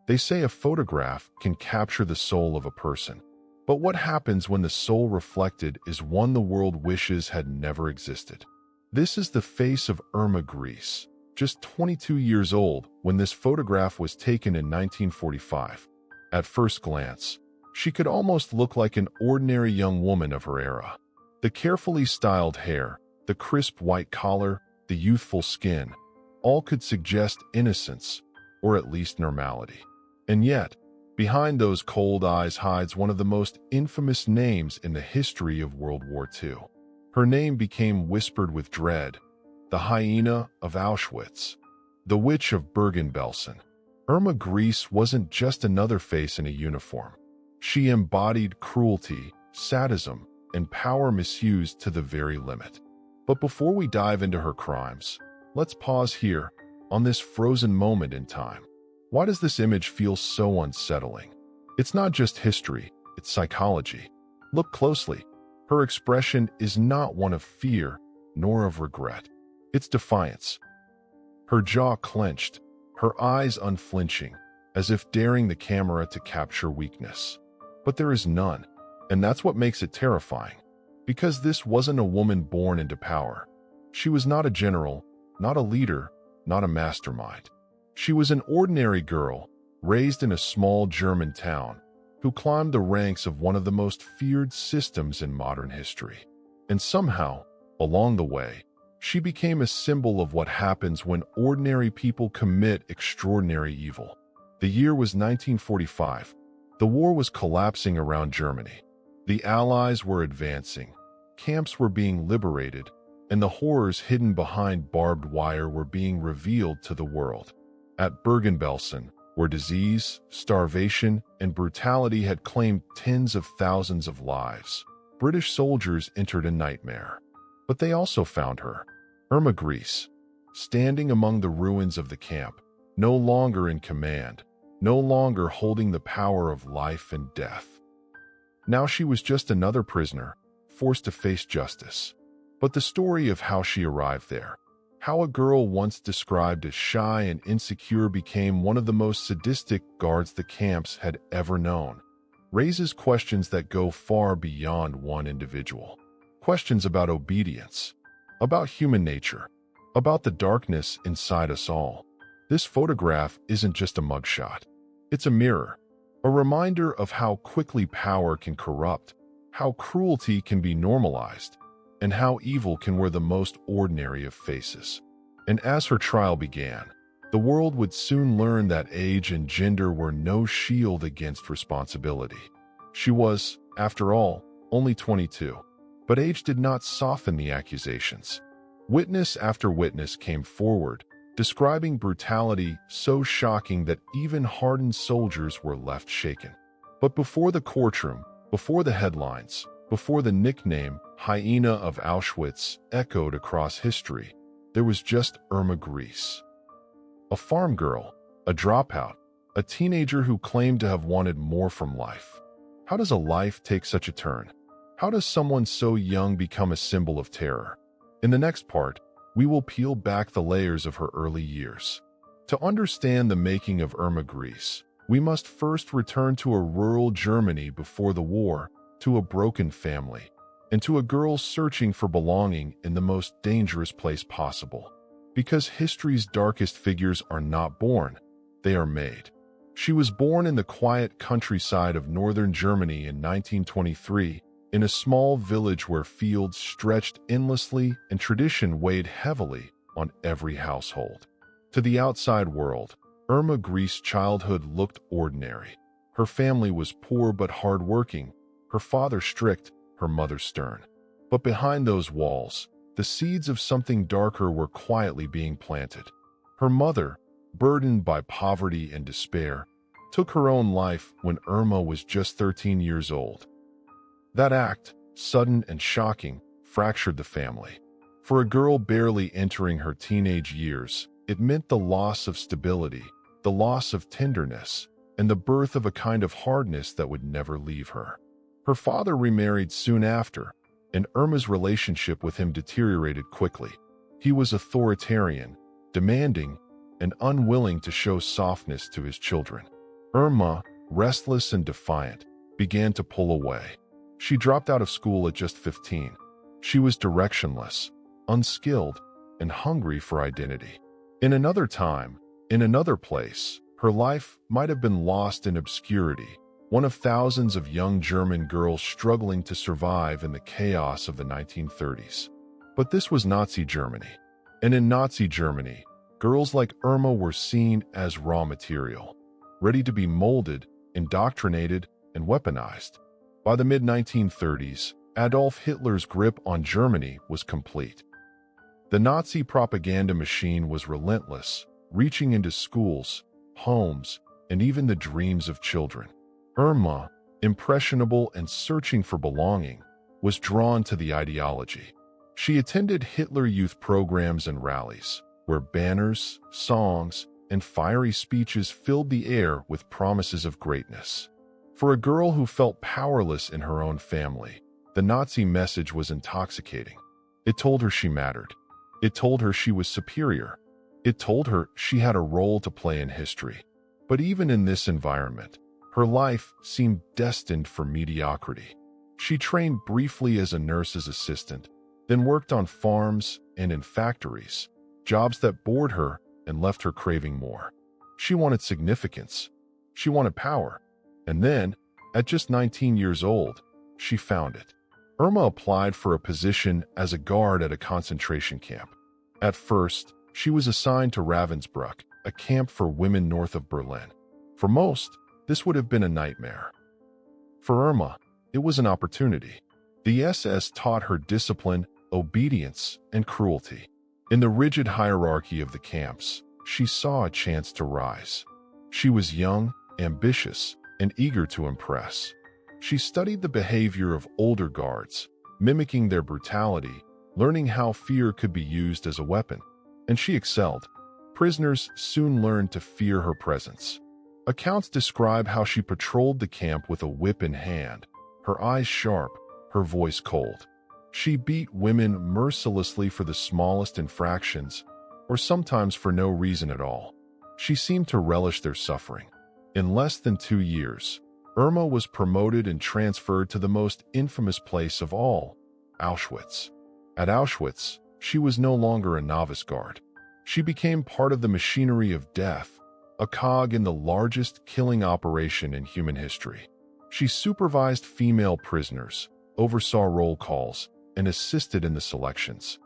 They say a photograph can capture the soul of a person. But what happens when the soul reflected is one the world wishes had never existed? This is the face of Irma Grese, just 22 years old when this photograph was taken in 1945. At first glance, she could almost look like an ordinary young woman of her era. The carefully styled hair, the crisp white collar, the youthful skin, all could suggest innocence, or at least normality. And yet, behind those cold eyes hides one of the most infamous names in the history of World War II. Her name became whispered with dread: the Hyena of Auschwitz, the Witch of Bergen-Belsen. Irma Grese wasn't just another face in a uniform. She embodied cruelty, sadism, and power misused to the very limit. But before we dive into her crimes, let's pause here, on this frozen moment in time. Why does this image feel so unsettling? It's not just history, it's psychology. Look closely. Her expression is not one of fear, nor of regret. It's defiance. Her jaw clenched, her eyes unflinching, as if daring the camera to capture weakness. But there is none, and that's what makes it terrifying. Because this wasn't a woman born into power. She was not a general, not a leader, not a mastermind. She was an ordinary girl, raised in a small German town, who climbed the ranks of one of the most feared systems in modern history. And somehow, along the way, she became a symbol of what happens when ordinary people commit extraordinary evil. The year was 1945. The war was collapsing around Germany. The Allies were advancing, camps were being liberated, and the horrors hidden behind barbed wire were being revealed to the world. At Bergen-Belsen, where disease, starvation, and brutality had claimed tens of thousands of lives, British soldiers entered a nightmare. But they also found her, Irma Grese, standing among the ruins of the camp, no longer in command, no longer holding the power of life and death. Now she was just another prisoner, forced to face justice. But the story of how she arrived there, how a girl once described as shy and insecure became one of the most sadistic guards the camps had ever known, raises questions that go far beyond one individual. Questions about obedience, about human nature, about the darkness inside us all. This photograph isn't just a mugshot. It's a mirror, a reminder of how quickly power can corrupt, how cruelty can be normalized, and how evil can wear the most ordinary of faces. And as her trial began, the world would soon learn that age and gender were no shield against responsibility. She was, after all, only 22. But age did not soften the accusations. Witness after witness came forward, describing brutality so shocking that even hardened soldiers were left shaken. But before the courtroom, before the headlines, before the nickname Hyena of Auschwitz echoed across history, there was just Irma Grese. A farm girl, a dropout, a teenager who claimed to have wanted more from life. How does a life take such a turn? How does someone so young become a symbol of terror? In the next part, we will peel back the layers of her early years. To understand the making of Irma Grese, we must first return to a rural Germany before the war, to a broken family, and to a girl searching for belonging in the most dangerous place possible. Because history's darkest figures are not born, they are made. She was born in the quiet countryside of northern Germany in 1923, in a small village where fields stretched endlessly and tradition weighed heavily on every household. To the outside world, Irma Grese's childhood looked ordinary. Her family was poor but hardworking, her father strict, her mother stern. But behind those walls, the seeds of something darker were quietly being planted. Her mother, burdened by poverty and despair, took her own life when Irma was just 13 years old. That act, sudden and shocking, fractured the family. For a girl barely entering her teenage years, it meant the loss of stability, the loss of tenderness, and the birth of a kind of hardness that would never leave her. Her father remarried soon after, and Irma's relationship with him deteriorated quickly. He was authoritarian, demanding, and unwilling to show softness to his children. Irma, restless and defiant, began to pull away. She dropped out of school at just 15. She was directionless, unskilled, and hungry for identity. In another time, in another place, her life might have been lost in obscurity, one of thousands of young German girls struggling to survive in the chaos of the 1930s. But this was Nazi Germany. And in Nazi Germany, girls like Irma were seen as raw material, ready to be molded, indoctrinated, and weaponized. By the mid-1930s, Adolf Hitler's grip on Germany was complete. The Nazi propaganda machine was relentless, reaching into schools, homes, and even the dreams of children. Irma, impressionable and searching for belonging, was drawn to the ideology. She attended Hitler Youth programs and rallies, where banners, songs, and fiery speeches filled the air with promises of greatness. For a girl who felt powerless in her own family, the Nazi message was intoxicating. It told her she mattered. It told her she was superior. It told her she had a role to play in history. But even in this environment, her life seemed destined for mediocrity. She trained briefly as a nurse's assistant, then worked on farms and in factories, jobs that bored her and left her craving more. She wanted significance. She wanted power. And then, at just 19 years old, she found it. Irma applied for a position as a guard at a concentration camp. At first, she was assigned to Ravensbrück, a camp for women north of Berlin. For most, this would have been a nightmare. For Irma, it was an opportunity. The SS taught her discipline, obedience, and cruelty. In the rigid hierarchy of the camps, she saw a chance to rise. She was young, ambitious, and eager to impress. She studied the behavior of older guards, mimicking their brutality, learning how fear could be used as a weapon. And she excelled. Prisoners soon learned to fear her presence. Accounts describe how she patrolled the camp with a whip in hand, her eyes sharp, her voice cold. She beat women mercilessly for the smallest infractions, or sometimes for no reason at all. She seemed to relish their suffering. In less than 2 years, Irma was promoted and transferred to the most infamous place of all, Auschwitz. At Auschwitz, she was no longer a novice guard. She became part of the machinery of death, a cog in the largest killing operation in human history. She supervised female prisoners, oversaw roll calls, and assisted in the selections.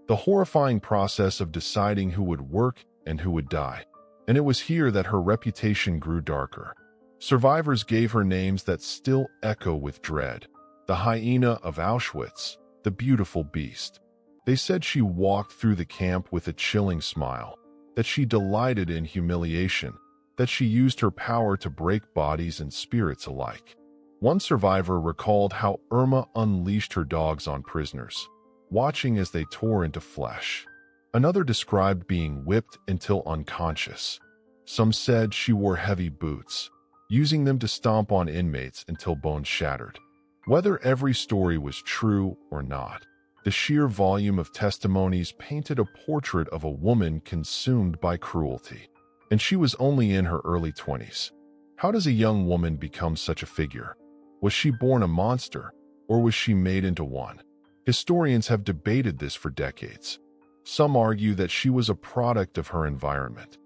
The horrifying process of deciding who would work and who would die. And it was here that her reputation grew darker. Survivors gave her names that still echo with dread. The Hyena of Auschwitz, the beautiful beast. They said she walked through the camp with a chilling smile, that she delighted in humiliation, that she used her power to break bodies and spirits alike. One survivor recalled how Irma unleashed her dogs on prisoners, watching as they tore into flesh. Another described being whipped until unconscious. Some said she wore heavy boots, using them to stomp on inmates until bones shattered. Whether every story was true or not, the sheer volume of testimonies painted a portrait of a woman consumed by cruelty. And she was only in her early 20s. How does a young woman become such a figure? Was she born a monster, or was she made into one? Historians have debated this for decades. Some argue that she was a product of her environment.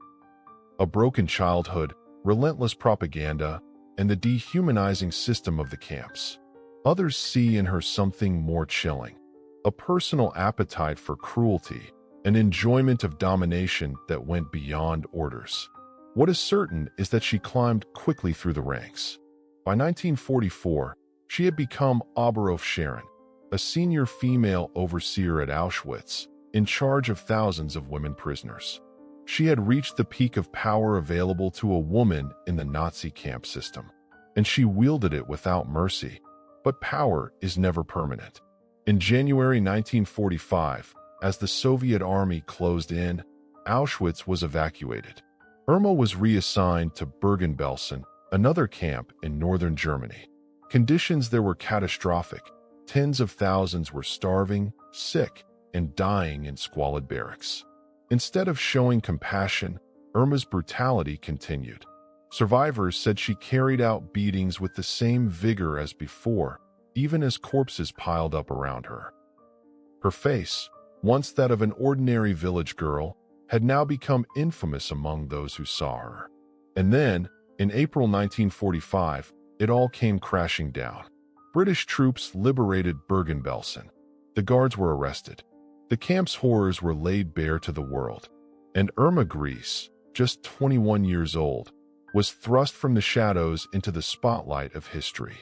A broken childhood, relentless propaganda, and the dehumanizing system of the camps. Others see in her something more chilling, a personal appetite for cruelty, an enjoyment of domination that went beyond orders. What is certain is that she climbed quickly through the ranks. By 1944, she had become Oberhofschärin, a senior female overseer at Auschwitz, in charge of thousands of women prisoners. She had reached the peak of power available to a woman in the Nazi camp system, and she wielded it without mercy. But power is never permanent. In January 1945, as the Soviet army closed in, Auschwitz was evacuated. Irma was reassigned to Bergen-Belsen, another camp in northern Germany. Conditions there were catastrophic. Tens of thousands were starving, sick, and dying in squalid barracks. Instead of showing compassion, Irma's brutality continued. Survivors said she carried out beatings with the same vigor as before, even as corpses piled up around her. Her face, once that of an ordinary village girl, had now become infamous among those who saw her. And then, in April 1945, it all came crashing down. British troops liberated Bergen-Belsen. The guards were arrested. The camp's horrors were laid bare to the world. And Irma Grese, just 21 years old, was thrust from the shadows into the spotlight of history.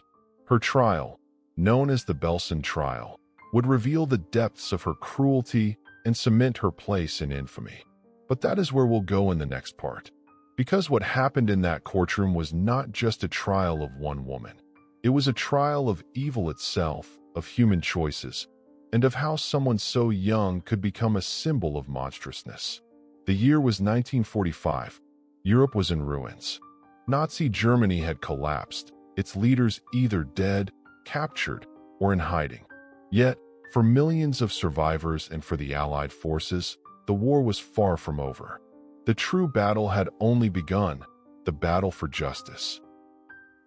Her trial, known as the Belsen trial, would reveal the depths of her cruelty and cement her place in infamy. But that is where we'll go in the next part. Because what happened in that courtroom was not just a trial of one woman. It was a trial of evil itself, of human choices, and of how someone so young could become a symbol of monstrousness. The year was 1945. Europe was in ruins. Nazi Germany had collapsed, its leaders either dead, captured, or in hiding. Yet, for millions of survivors and for the Allied forces, the war was far from over. The true battle had only begun, the battle for justice.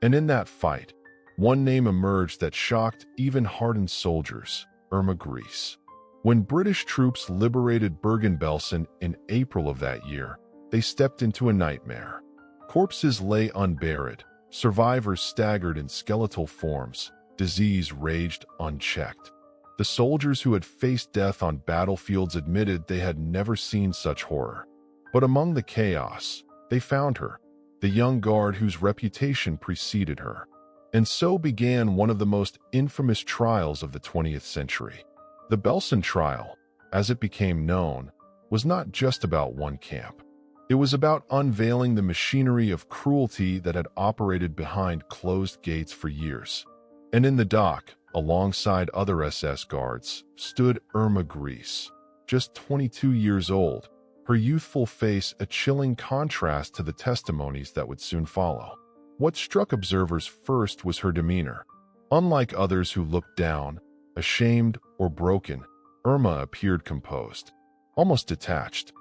And in that fight, one name emerged that shocked even hardened soldiers: Irma Grese. When British troops liberated Bergen-Belsen in April of that year, they stepped into a nightmare. Corpses lay unburied, survivors staggered in skeletal forms, disease raged unchecked. The soldiers who had faced death on battlefields admitted they had never seen such horror. But among the chaos, they found her, the young guard whose reputation preceded her. And so began one of the most infamous trials of the 20th century. The Belsen trial, as it became known, was not just about one camp. It was about unveiling the machinery of cruelty that had operated behind closed gates for years. And in the dock, alongside other SS guards, stood Irma Grese, just 22 years old, her youthful face a chilling contrast to the testimonies that would soon follow. What struck observers first was her demeanor. Unlike others who looked down, ashamed or broken, Irma appeared composed, almost detached.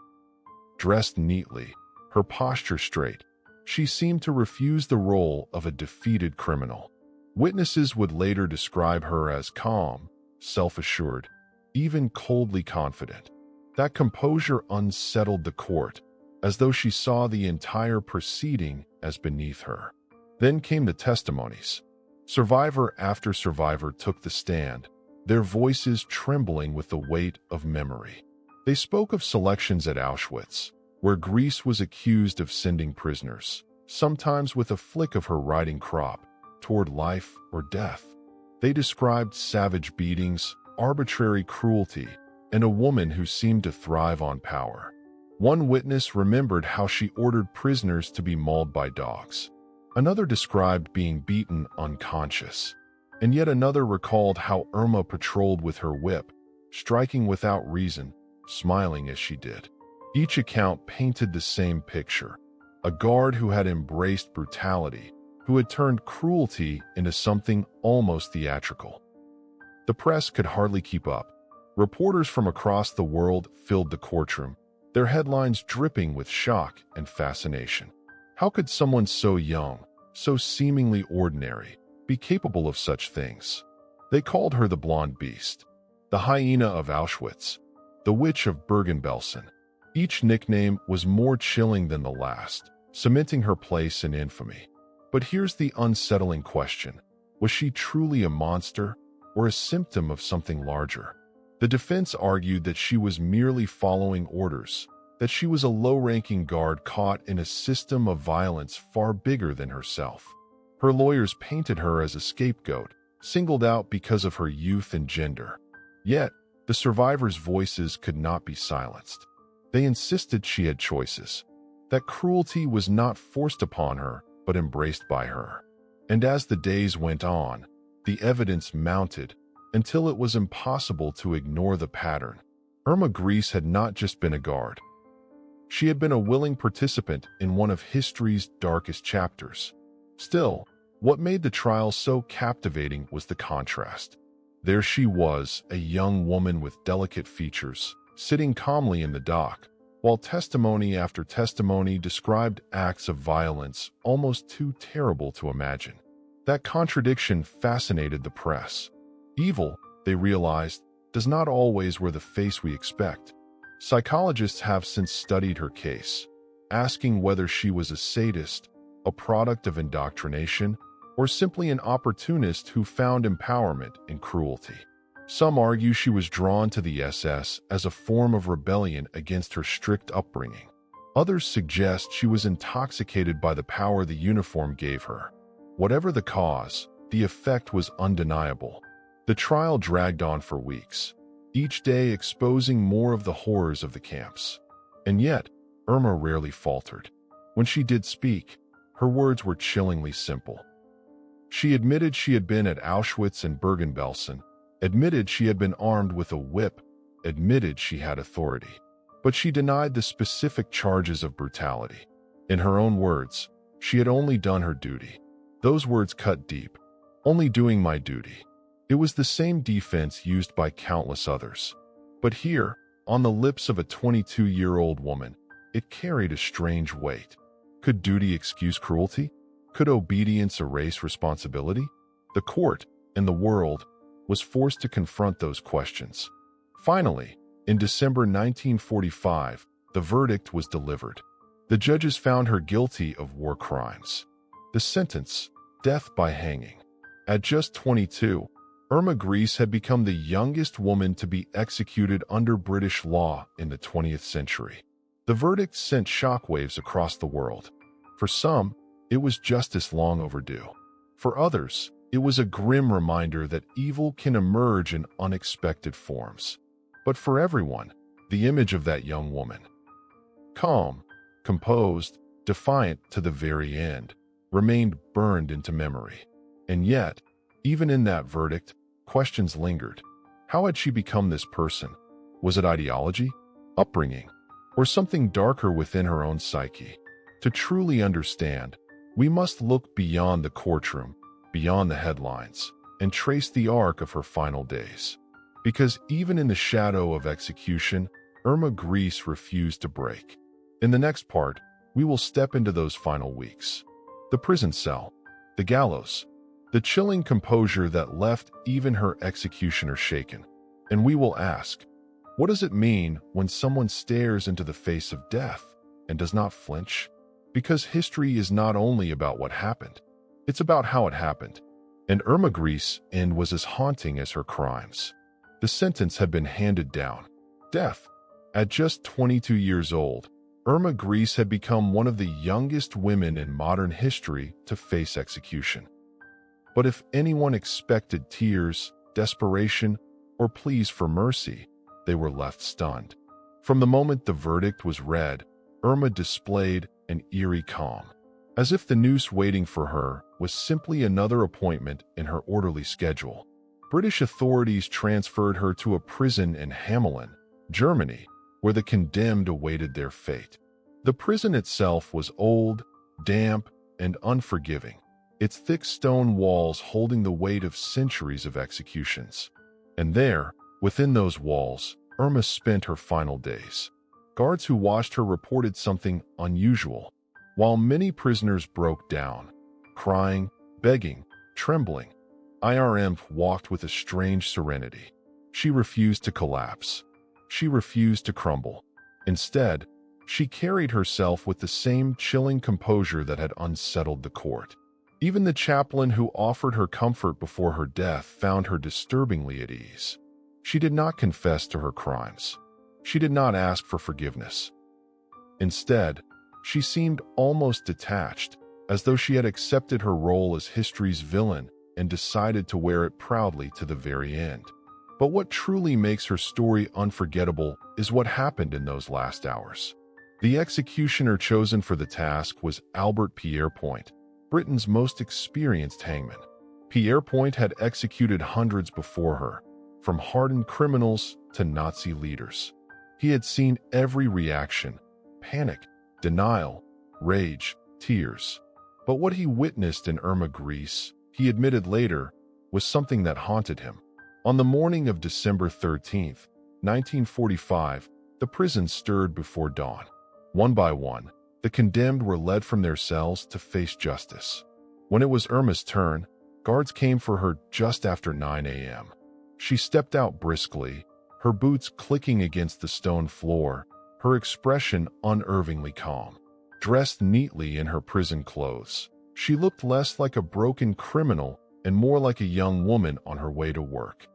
Dressed neatly, her posture straight, she seemed to refuse the role of a defeated criminal. Witnesses would later describe her as calm, self-assured, even coldly confident. That composure unsettled the court, as though she saw the entire proceeding as beneath her. Then came the testimonies. Survivor after survivor took the stand, their voices trembling with the weight of memory. They spoke of selections at Auschwitz, where Grese was accused of sending prisoners, sometimes with a flick of her riding crop, toward life or death. They described savage beatings, arbitrary cruelty, and a woman who seemed to thrive on power. One witness remembered how she ordered prisoners to be mauled by dogs. Another described being beaten unconscious. And yet another recalled how Irma patrolled with her whip, striking without reason, smiling as she did. Each account painted the same picture: a guard who had embraced brutality, who had turned cruelty into something almost theatrical. The press could hardly keep up. Reporters from across the world filled the courtroom, their headlines dripping with shock and fascination. How could someone so young, so seemingly ordinary, be capable of such things? They called her the Blonde Beast, the Hyena of Auschwitz, the Witch of Bergen-Belsen. Each nickname was more chilling than the last, cementing her place in infamy. But here's the unsettling question: was she truly a monster, or a symptom of something larger? The defense argued that she was merely following orders, that she was a low-ranking guard caught in a system of violence far bigger than herself. Her lawyers painted her as a scapegoat, singled out because of her youth and gender. Yet, the survivors' voices could not be silenced. They insisted she had choices, that cruelty was not forced upon her, but embraced by her. And as the days went on, the evidence mounted, until it was impossible to ignore the pattern. Irma Grese had not just been a guard. She had been a willing participant in one of history's darkest chapters. Still, what made the trial so captivating was the contrast. There she was, a young woman with delicate features, sitting calmly in the dock, while testimony after testimony described acts of violence almost too terrible to imagine. That contradiction fascinated the press. Evil, they realized, does not always wear the face we expect. Psychologists have since studied her case, asking whether she was a sadist, a product of indoctrination, or simply an opportunist who found empowerment in cruelty. Some argue she was drawn to the SS as a form of rebellion against her strict upbringing. Others suggest she was intoxicated by the power the uniform gave her. Whatever the cause, the effect was undeniable. The trial dragged on for weeks, each day exposing more of the horrors of the camps. And yet, Irma rarely faltered. When she did speak, her words were chillingly simple. She admitted she had been at Auschwitz and Bergen-Belsen, admitted she had been armed with a whip, admitted she had authority. But she denied the specific charges of brutality. In her own words, she had only done her duty. Those words cut deep. Only doing my duty. It was the same defense used by countless others. But here, on the lips of a 22-year-old woman, it carried a strange weight. Could duty excuse cruelty? Could obedience erase responsibility? The court, and the world, was forced to confront those questions. Finally, in December 1945, the verdict was delivered. The judges found her guilty of war crimes. The sentence, death by hanging. At just 22, Irma Grese had become the youngest woman to be executed under British law in the 20th century. The verdict sent shockwaves across the world. For some, it was justice long overdue. For others, it was a grim reminder that evil can emerge in unexpected forms. But for everyone, the image of that young woman, calm, composed, defiant to the very end, remained burned into memory. And yet, even in that verdict, questions lingered. How had she become this person? Was it ideology, upbringing, or something darker within her own psyche? To truly understand, we must look beyond the courtroom, beyond the headlines, and trace the arc of her final days. Because even in the shadow of execution, Irma Grese refused to break. In the next part, we will step into those final weeks. The prison cell, the gallows, the chilling composure that left even her executioner shaken. And we will ask, what does it mean when someone stares into the face of death and does not flinch? Because history is not only about what happened, it's about how it happened. And Irma Grese's end was as haunting as her crimes. The sentence had been handed down. Death. At just 22 years old, Irma Grese had become one of the youngest women in modern history to face execution. But if anyone expected tears, desperation, or pleas for mercy, they were left stunned. From the moment the verdict was read, Irma displayed an eerie calm, as if the noose waiting for her was simply another appointment in her orderly schedule. British authorities transferred her to a prison in Hamelin, Germany, where the condemned awaited their fate. The prison itself was old, damp, and unforgiving, its thick stone walls holding the weight of centuries of executions. And there, within those walls, Irma spent her final days. Guards who watched her reported something unusual. While many prisoners broke down, crying, begging, trembling, Irma walked with a strange serenity. She refused to collapse. She refused to crumble. Instead, she carried herself with the same chilling composure that had unsettled the court. Even the chaplain who offered her comfort before her death found her disturbingly at ease. She did not confess to her crimes. She did not ask for forgiveness. Instead, she seemed almost detached, as though she had accepted her role as history's villain and decided to wear it proudly to the very end. But what truly makes her story unforgettable is what happened in those last hours. The executioner chosen for the task was Albert Pierrepoint, Britain's most experienced hangman. Pierrepoint had executed hundreds before her, from hardened criminals to Nazi leaders. He had seen every reaction: panic, denial, rage, tears. But what he witnessed in Irma Grese, he admitted later, was something that haunted him. On the morning of December 13, 1945, The prison stirred before dawn. One by one, the condemned were led from their cells to face justice. When it was Irma's turn, guards came for her just after 9 a.m. She stepped out briskly, her boots clicking against the stone floor, her expression unervingly calm. Dressed neatly in her prison clothes, she looked less like a broken criminal and more like a young woman on her way to work.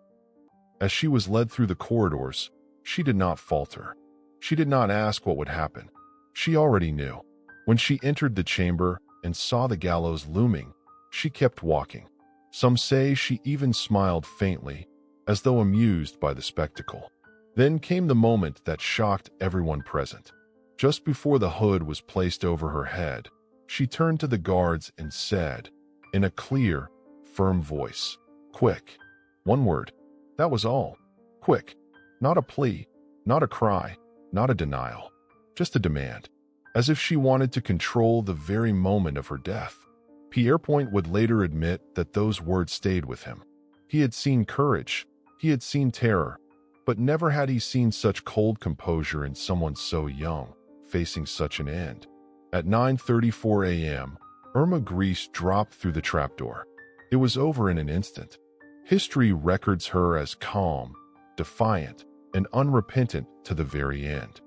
As she was led through the corridors, she did not falter. She did not ask what would happen. She already knew. When she entered the chamber and saw the gallows looming, she kept walking. Some say she even smiled faintly, as though amused by the spectacle. Then came the moment that shocked everyone present. Just before the hood was placed over her head, she turned to the guards and said, in a clear, firm voice, "Quick." One word. That was all. Quick. Not a plea, not a cry, not a denial. Just a demand. As if she wanted to control the very moment of her death. Pierrepoint would later admit that those words stayed with him. He had seen courage, he had seen terror, but never had he seen such cold composure in someone so young, facing such an end. At 9:34 a.m., Irma Grese dropped through the trapdoor. It was over in an instant. History records her as calm, defiant, and unrepentant to the very end.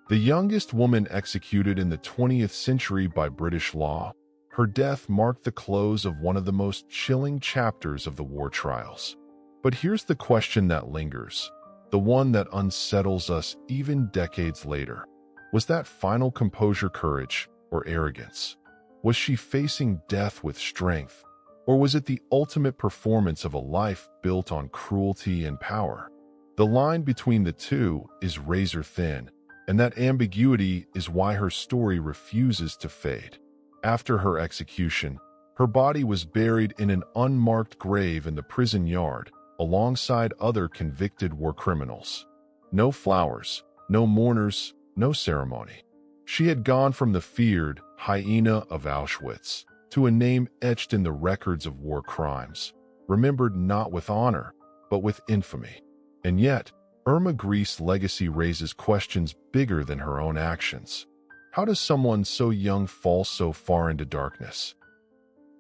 The youngest woman executed in the 20th century by British law, her death marked the close of one of the most chilling chapters of the war trials. But here's the question that lingers, the one that unsettles us even decades later. Was that final composure courage or arrogance? Was she facing death with strength, or was it the ultimate performance of a life built on cruelty and power? The line between the two is razor thin, and that ambiguity is why her story refuses to fade. After her execution, her body was buried in an unmarked grave in the prison yard, alongside other convicted war criminals. No flowers, no mourners, no ceremony. She had gone from the feared Hyena of Auschwitz to a name etched in the records of war crimes, remembered not with honor, but with infamy. And yet, Irma Grese's legacy raises questions bigger than her own actions. How does someone so young fall so far into darkness?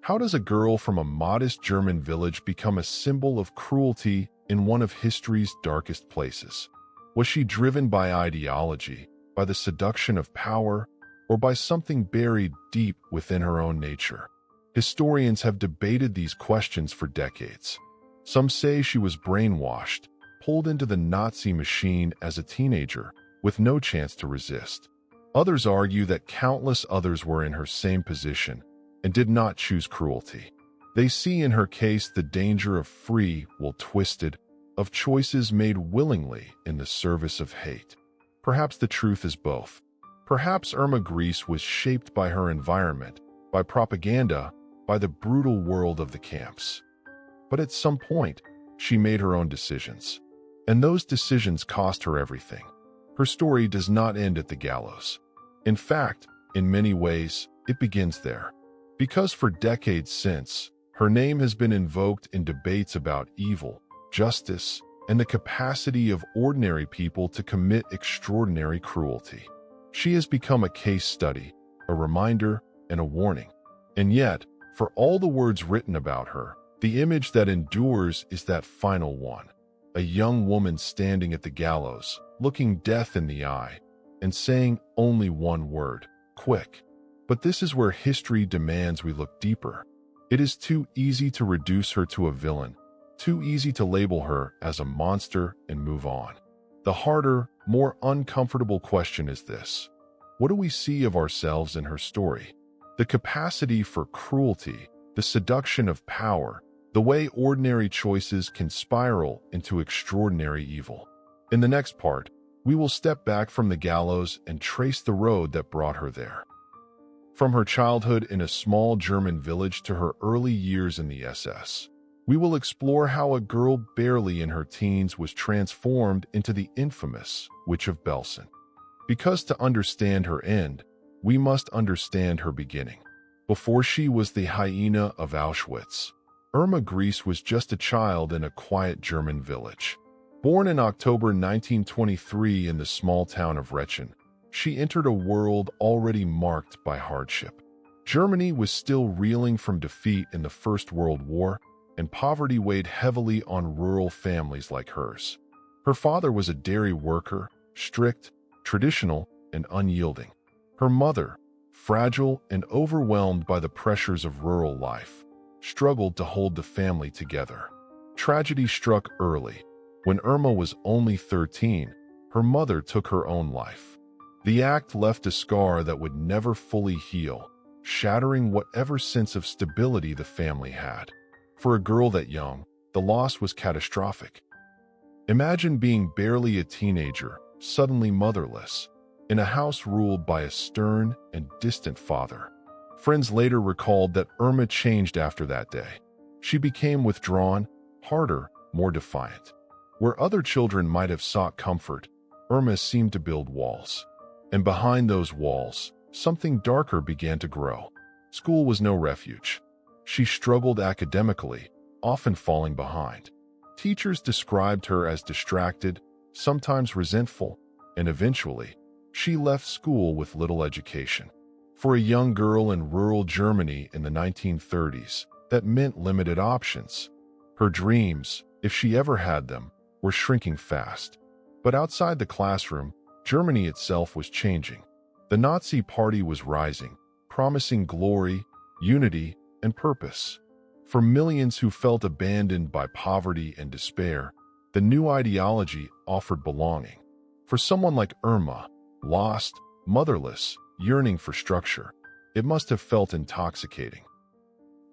How does a girl from a modest German village become a symbol of cruelty in one of history's darkest places? Was she driven by ideology, by the seduction of power, or by something buried deep within her own nature? Historians have debated these questions for decades. Some say she was brainwashed, pulled into the Nazi machine as a teenager, with no chance to resist. Others argue that countless others were in her same position and did not choose cruelty. They see in her case the danger of free will twisted, of choices made willingly in the service of hate. Perhaps the truth is both. Perhaps Irma Grese was shaped by her environment, by propaganda, by the brutal world of the camps. But at some point, she made her own decisions. And those decisions cost her everything. Her story does not end at the gallows. In fact, in many ways, it begins there. Because for decades since, her name has been invoked in debates about evil, justice, and the capacity of ordinary people to commit extraordinary cruelty. She has become a case study, a reminder, and a warning. And yet, for all the words written about her, the image that endures is that final one. A young woman standing at the gallows, looking death in the eye, and saying only one word, "Quick." But this is where history demands we look deeper. It is too easy to reduce her to a villain, too easy to label her as a monster and move on. The harder, more uncomfortable question is this: what do we see of ourselves in her story? The capacity for cruelty, the seduction of power, the way ordinary choices can spiral into extraordinary evil. In the next part, we will step back from the gallows and trace the road that brought her there. From her childhood in a small German village to her early years in the SS, we will explore how a girl barely in her teens was transformed into the infamous Witch of Belsen. Because to understand her end, we must understand her beginning. Before she was the Hyena of Auschwitz, Irma Grese was just a child in a quiet German village. Born in October 1923 in the small town of Rechen, she entered a world already marked by hardship. Germany was still reeling from defeat in the First World War, and poverty weighed heavily on rural families like hers. Her father was a dairy worker, strict, traditional, and unyielding. Her mother, fragile and overwhelmed by the pressures of rural life, struggled to hold the family together. Tragedy struck early. When Irma was only 13, her mother took her own life. The act left a scar that would never fully heal, shattering whatever sense of stability the family had. For a girl that young, the loss was catastrophic. Imagine being barely a teenager, suddenly motherless, in a house ruled by a stern and distant father. Friends later recalled that Irma changed after that day. She became withdrawn, harder, more defiant. Where other children might have sought comfort, Irma seemed to build walls. And behind those walls, something darker began to grow. School was no refuge. She struggled academically, often falling behind. Teachers described her as distracted, sometimes resentful, and eventually, she left school with little education. For a young girl in rural Germany in the 1930s, that meant limited options. Her dreams, if she ever had them, were shrinking fast. But outside the classroom, Germany itself was changing. The Nazi Party was rising, promising glory, unity, and purpose. For millions who felt abandoned by poverty and despair, the new ideology offered belonging. For someone like Irma, lost, motherless, yearning for structure, it must have felt intoxicating.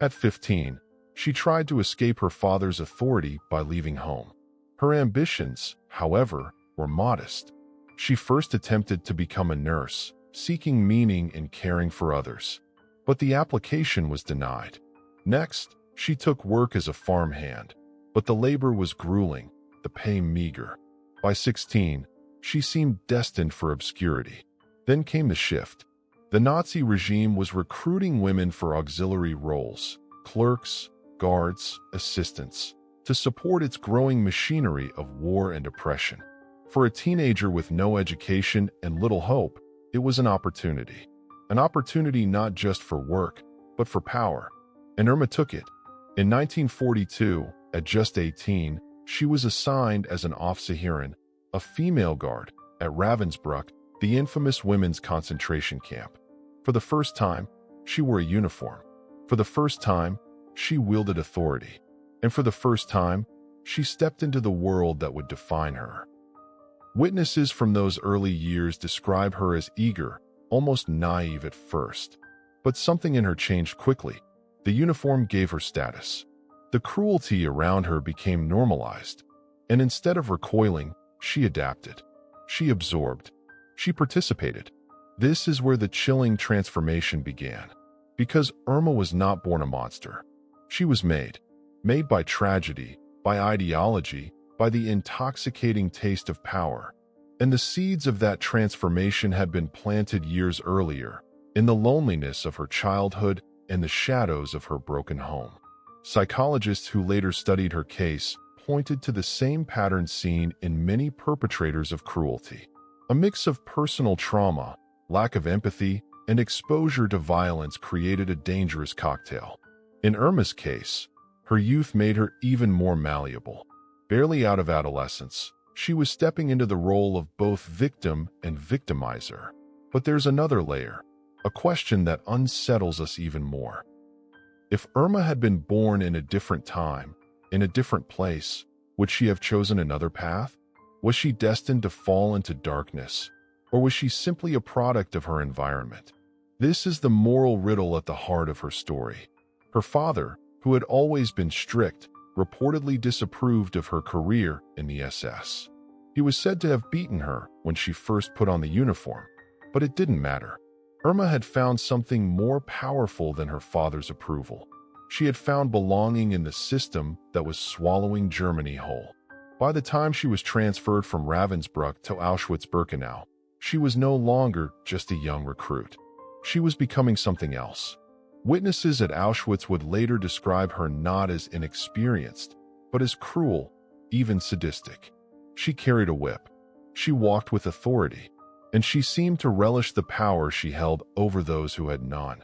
At 15, she tried to escape her father's authority by leaving home. Her ambitions, however, were modest. She first attempted to become a nurse, seeking meaning in caring for others. But the application was denied. Next, she took work as a farmhand, but the labor was grueling, the pay meager. By 16, she seemed destined for obscurity. Then came the shift. The Nazi regime was recruiting women for auxiliary roles, clerks, guards, assistants, to support its growing machinery of war and oppression. For a teenager with no education and little hope, it was an opportunity. An opportunity not just for work, but for power. And Irma took it. In 1942, at just 18, she was assigned as an Officerin, a female guard, at Ravensbrück, the infamous women's concentration camp. For the first time, she wore a uniform. For the first time, she wielded authority. And for the first time, she stepped into the world that would define her. Witnesses from those early years describe her as eager, almost naive at first. But something in her changed quickly. The uniform gave her status. The cruelty around her became normalized. And instead of recoiling, she adapted. She absorbed. She participated. This is where the chilling transformation began. Because Irma was not born a monster. She was made. Made by tragedy, by ideology, by the intoxicating taste of power. And the seeds of that transformation had been planted years earlier, in the loneliness of her childhood and the shadows of her broken home. Psychologists who later studied her case pointed to the same pattern seen in many perpetrators of cruelty. A mix of personal trauma, lack of empathy, and exposure to violence created a dangerous cocktail. In Irma's case, her youth made her even more malleable. Barely out of adolescence, she was stepping into the role of both victim and victimizer. But there's another layer, a question that unsettles us even more. If Irma had been born in a different time, in a different place, would she have chosen another path? Was she destined to fall into darkness, or was she simply a product of her environment? This is the moral riddle at the heart of her story. Her father, who had always been strict, reportedly disapproved of her career in the SS. He was said to have beaten her when she first put on the uniform, but it didn't matter. Irma had found something more powerful than her father's approval. She had found belonging in the system that was swallowing Germany whole. By the time she was transferred from Ravensbrück to Auschwitz-Birkenau, she was no longer just a young recruit. She was becoming something else. Witnesses at Auschwitz would later describe her not as inexperienced, but as cruel, even sadistic. She carried a whip. She walked with authority, and she seemed to relish the power she held over those who had none.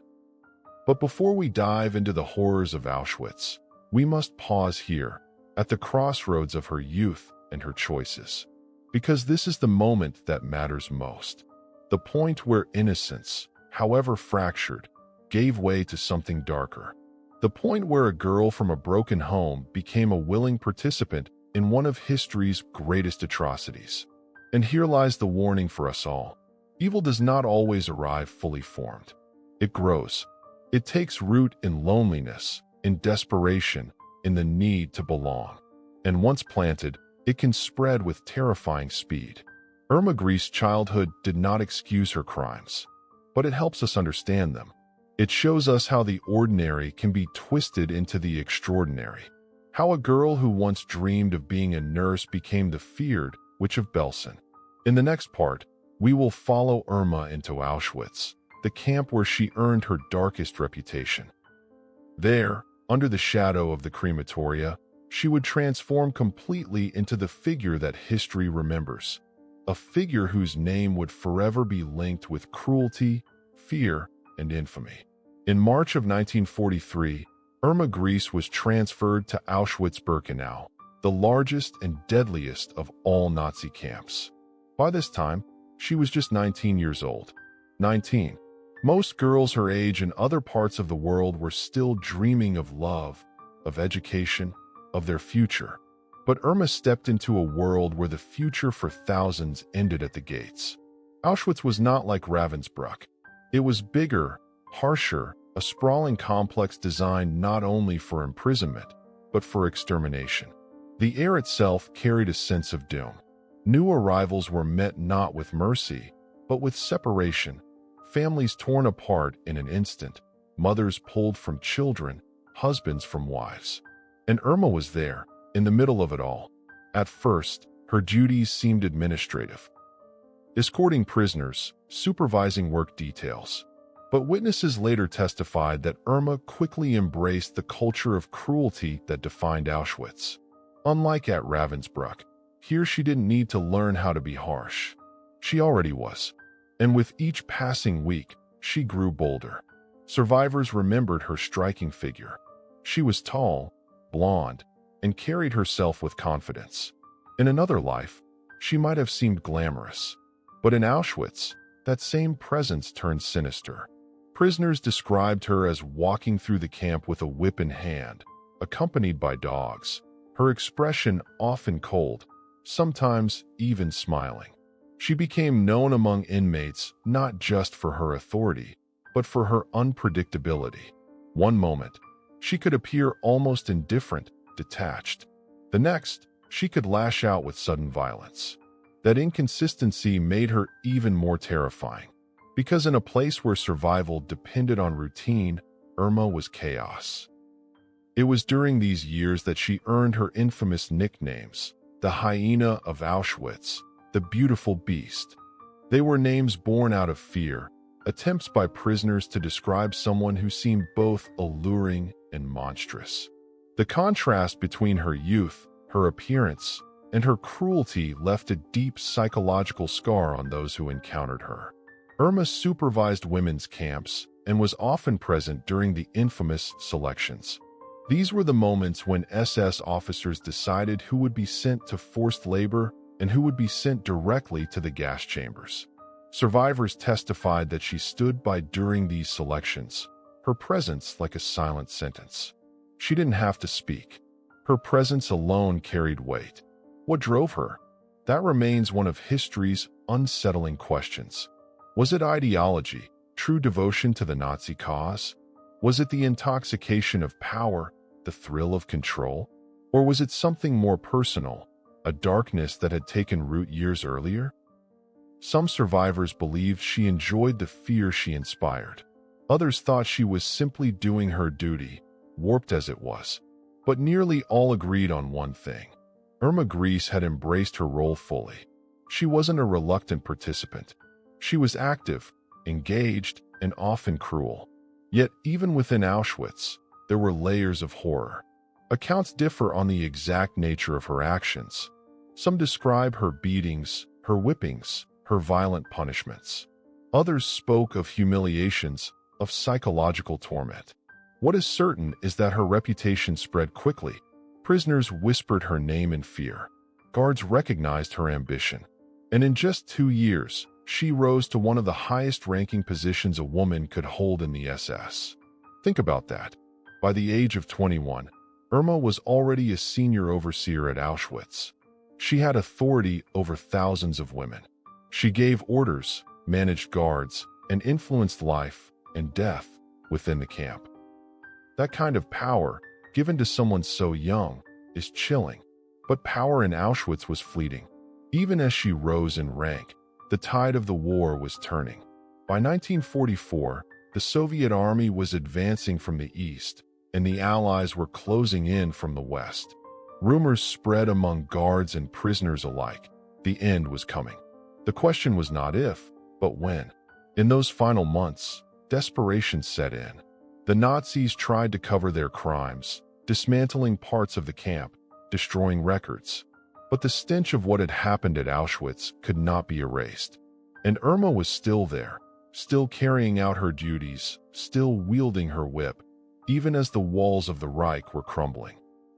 But before we dive into the horrors of Auschwitz, we must pause here, at the crossroads of her youth and her choices. Because this is the moment that matters most. The point where innocence, however fractured, gave way to something darker. The point where a girl from a broken home became a willing participant in one of history's greatest atrocities. And here lies the warning for us all. Evil does not always arrive fully formed. It grows. It takes root in loneliness, in desperation, in the need to belong. And once planted, it can spread with terrifying speed. Irma Grese's childhood did not excuse her crimes, but it helps us understand them. It shows us how the ordinary can be twisted into the extraordinary. How a girl who once dreamed of being a nurse became the feared Witch of Bergen-Belsen. In the next part, we will follow Irma into Auschwitz, the camp where she earned her darkest reputation. There, under the shadow of the crematoria, she would transform completely into the figure that history remembers. A figure whose name would forever be linked with cruelty, fear, and infamy. In March of 1943, Irma Grese was transferred to Auschwitz-Birkenau, the largest and deadliest of all Nazi camps. By this time, she was just 19 years old. 19. Most girls her age in other parts of the world were still dreaming of love, of education, of their future. But Irma stepped into a world where the future for thousands ended at the gates. Auschwitz was not like Ravensbrück. It was bigger, harsher, a sprawling complex designed not only for imprisonment, but for extermination. The air itself carried a sense of doom. New arrivals were met not with mercy, but with separation. Families torn apart in an instant, mothers pulled from children, husbands from wives. And Irma was there, in the middle of it all. At first, her duties seemed administrative, escorting prisoners, supervising work details. But witnesses later testified that Irma quickly embraced the culture of cruelty that defined Auschwitz. Unlike at Ravensbrück, here she didn't need to learn how to be harsh. She already was. And with each passing week, she grew bolder. Survivors remembered her striking figure. She was tall, blonde, and carried herself with confidence. In another life, she might have seemed glamorous. But in Auschwitz, that same presence turned sinister. Prisoners described her as walking through the camp with a whip in hand, accompanied by dogs, her expression often cold, sometimes even smiling. She became known among inmates not just for her authority, but for her unpredictability. One moment, she could appear almost indifferent, detached. The next, she could lash out with sudden violence. That inconsistency made her even more terrifying. Because in a place where survival depended on routine, Irma was chaos. It was during these years that she earned her infamous nicknames, the Hyena of Auschwitz, the Beautiful Beast. They were names born out of fear, attempts by prisoners to describe someone who seemed both alluring and monstrous. The contrast between her youth, her appearance, and her cruelty left a deep psychological scar on those who encountered her. Irma supervised women's camps and was often present during the infamous selections. These were the moments when SS officers decided who would be sent to forced labor and who would be sent directly to the gas chambers. Survivors testified that she stood by during these selections, her presence like a silent sentence. She didn't have to speak. Her presence alone carried weight. What drove her? That remains one of history's unsettling questions. Was it ideology, true devotion to the Nazi cause? Was it the intoxication of power, the thrill of control? Or was it something more personal, a darkness that had taken root years earlier? Some survivors believed she enjoyed the fear she inspired. Others thought she was simply doing her duty, warped as it was. But nearly all agreed on one thing. Irma Grese had embraced her role fully. She wasn't a reluctant participant. She was active, engaged, and often cruel. Yet even within Auschwitz, there were layers of horror. Accounts differ on the exact nature of her actions. Some describe her beatings, her whippings, her violent punishments. Others spoke of humiliations, of psychological torment. What is certain is that her reputation spread quickly. Prisoners whispered her name in fear. Guards recognized her ambition. And in just 2 years, she rose to one of the highest-ranking positions a woman could hold in the SS. Think about that. By the age of 21, Irma was already a senior overseer at Auschwitz. She had authority over thousands of women. She gave orders, managed guards, and influenced life and death within the camp. That kind of power, given to someone so young, is chilling. But power in Auschwitz was fleeting. Even as she rose in rank, the tide of the war was turning. By 1944, the Soviet army was advancing from the east, and the Allies were closing in from the west. Rumors spread among guards and prisoners alike. The end was coming. The question was not if, but when. In those final months, desperation set in. The Nazis tried to cover their crimes, dismantling parts of the camp, destroying records. But the stench of what had happened at Auschwitz could not be erased. And Irma was still there, still carrying out her duties, still wielding her whip, even as the walls of the Reich were crumbling.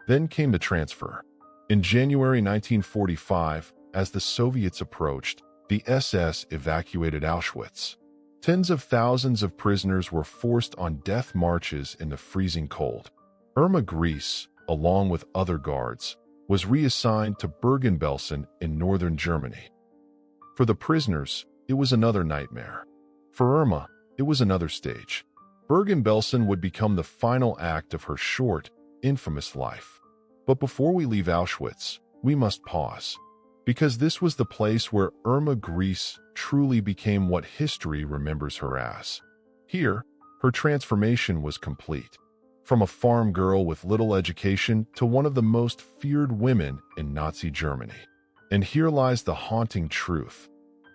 Then came the transfer. In January 1945, as the Soviets approached, the SS evacuated Auschwitz. Tens of thousands of prisoners were forced on death marches in the freezing cold. Irma Grese, along with other guards, was reassigned to Bergen-Belsen in northern Germany. For the prisoners, it was another nightmare. For Irma, it was another stage. Bergen-Belsen would become the final act of her short, infamous life. But before we leave Auschwitz, we must pause. Because this was the place where Irma Grese truly became what history remembers her as. Here, her transformation was complete. From a farm girl with little education to one of the most feared women in Nazi Germany. And here lies the haunting truth.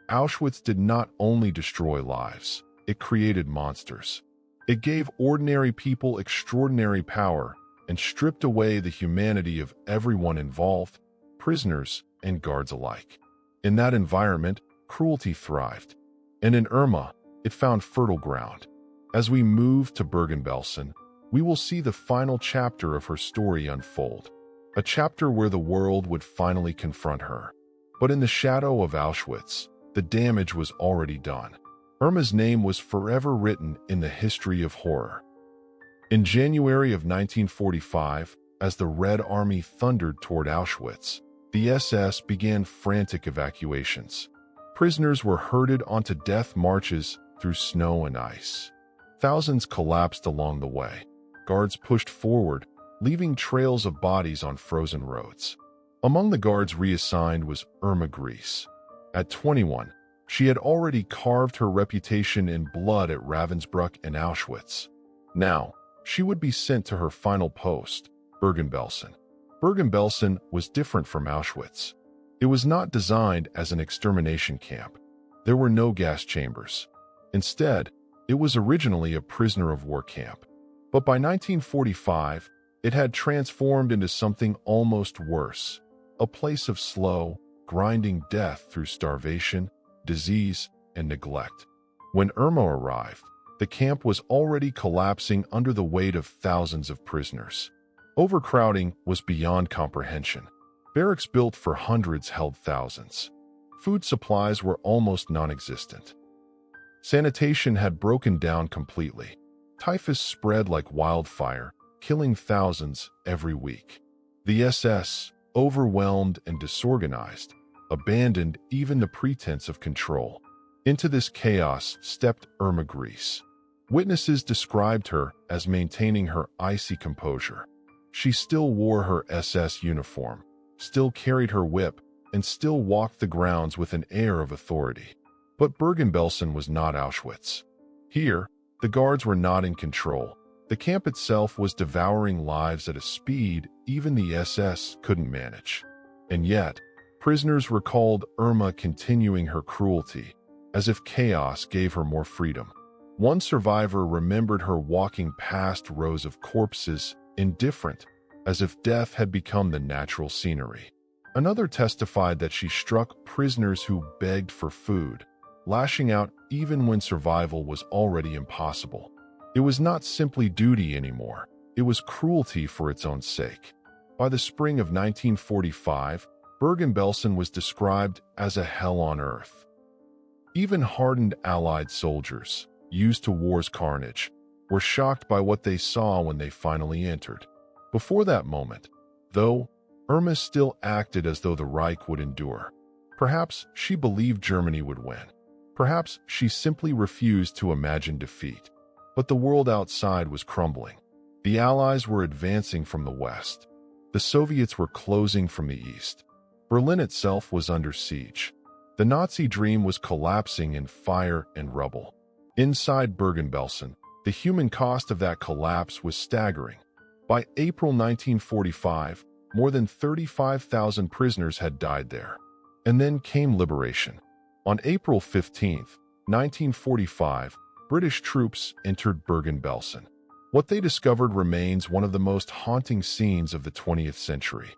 Auschwitz did not only destroy lives, it created monsters. It gave ordinary people extraordinary power and stripped away the humanity of everyone involved, prisoners and guards alike. In that environment, cruelty thrived. And in Irma, it found fertile ground. As we move to Bergen-Belsen, we will see the final chapter of her story unfold. A chapter where the world would finally confront her. But in the shadow of Auschwitz, the damage was already done. Irma's name was forever written in the history of horror. In January of 1945, as the Red Army thundered toward Auschwitz, the SS began frantic evacuations. Prisoners were herded onto death marches through snow and ice. Thousands collapsed along the way. Guards pushed forward, leaving trails of bodies on frozen roads. Among the guards reassigned was Irma Grese. At 21, she had already carved her reputation in blood at Ravensbrück and Auschwitz. Now, she would be sent to her final post, Bergen-Belsen. Bergen-Belsen was different from Auschwitz. It was not designed as an extermination camp. There were no gas chambers. Instead, it was originally a prisoner of war camp. But by 1945, it had transformed into something almost worse, a place of slow, grinding death through starvation, disease, and neglect. When Irma arrived, the camp was already collapsing under the weight of thousands of prisoners. Overcrowding was beyond comprehension. Barracks built for hundreds held thousands. Food supplies were almost non-existent. Sanitation had broken down completely. Typhus spread like wildfire, killing thousands every week. The SS, overwhelmed and disorganized, abandoned even the pretense of control. Into this chaos stepped Irma Grese. Witnesses described her as maintaining her icy composure. She still wore her SS uniform, still carried her whip, and still walked the grounds with an air of authority. But Bergen-Belsen was not Auschwitz. Here, the guards were not in control. The camp itself was devouring lives at a speed even the SS couldn't manage. And yet, prisoners recalled Irma continuing her cruelty, as if chaos gave her more freedom. One survivor remembered her walking past rows of corpses, indifferent, as if death had become the natural scenery. Another testified that she struck prisoners who begged for food, lashing out even when survival was already impossible. It was not simply duty anymore. It was cruelty for its own sake. By the spring of 1945, Bergen-Belsen was described as a hell on earth. Even hardened Allied soldiers, used to war's carnage, were shocked by what they saw when they finally entered. Before that moment, though, Irma still acted as though the Reich would endure. Perhaps she believed Germany would win. Perhaps she simply refused to imagine defeat. But the world outside was crumbling. The Allies were advancing from the west. The Soviets were closing from the east. Berlin itself was under siege. The Nazi dream was collapsing in fire and rubble. Inside Bergen-Belsen, the human cost of that collapse was staggering. By April 1945, more than 35,000 prisoners had died there. And then came liberation. On April 15, 1945, British troops entered Bergen-Belsen. What they discovered remains one of the most haunting scenes of the 20th century.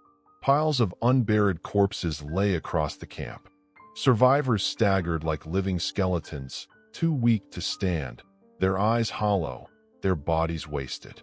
Piles of unburied corpses lay across the camp. Survivors staggered like living skeletons, too weak to stand, their eyes hollow, their bodies wasted.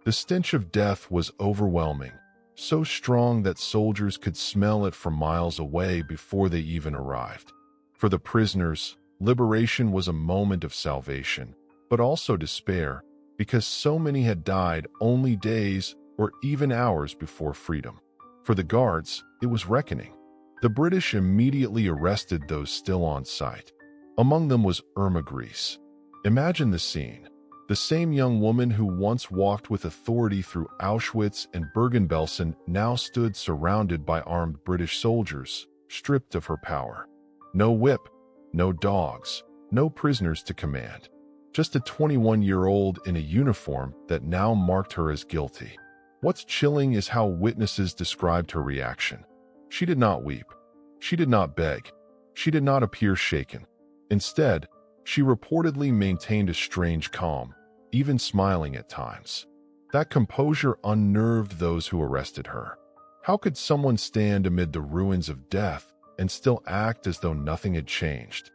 The stench of death was overwhelming, so strong that soldiers could smell it from miles away before they even arrived. For the prisoners, liberation was a moment of salvation, but also despair, because so many had died only days or even hours before freedom. For the guards, it was reckoning. The British immediately arrested those still on site. Among them was Irma Grese. Imagine the scene. The same young woman who once walked with authority through Auschwitz and Bergen-Belsen now stood surrounded by armed British soldiers, stripped of her power. No whip, no dogs, no prisoners to command. Just a 21-year-old in a uniform that now marked her as guilty. What's chilling is how witnesses described her reaction. She did not weep. She did not beg. She did not appear shaken. Instead, she reportedly maintained a strange calm, even smiling at times. That composure unnerved those who arrested her. How could someone stand amid the ruins of death and still act as though nothing had changed?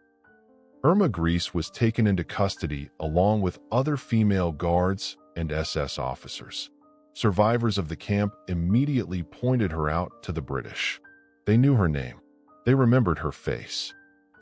Irma Grese was taken into custody along with other female guards and SS officers. Survivors of the camp immediately pointed her out to the British. They knew her name. They remembered her face.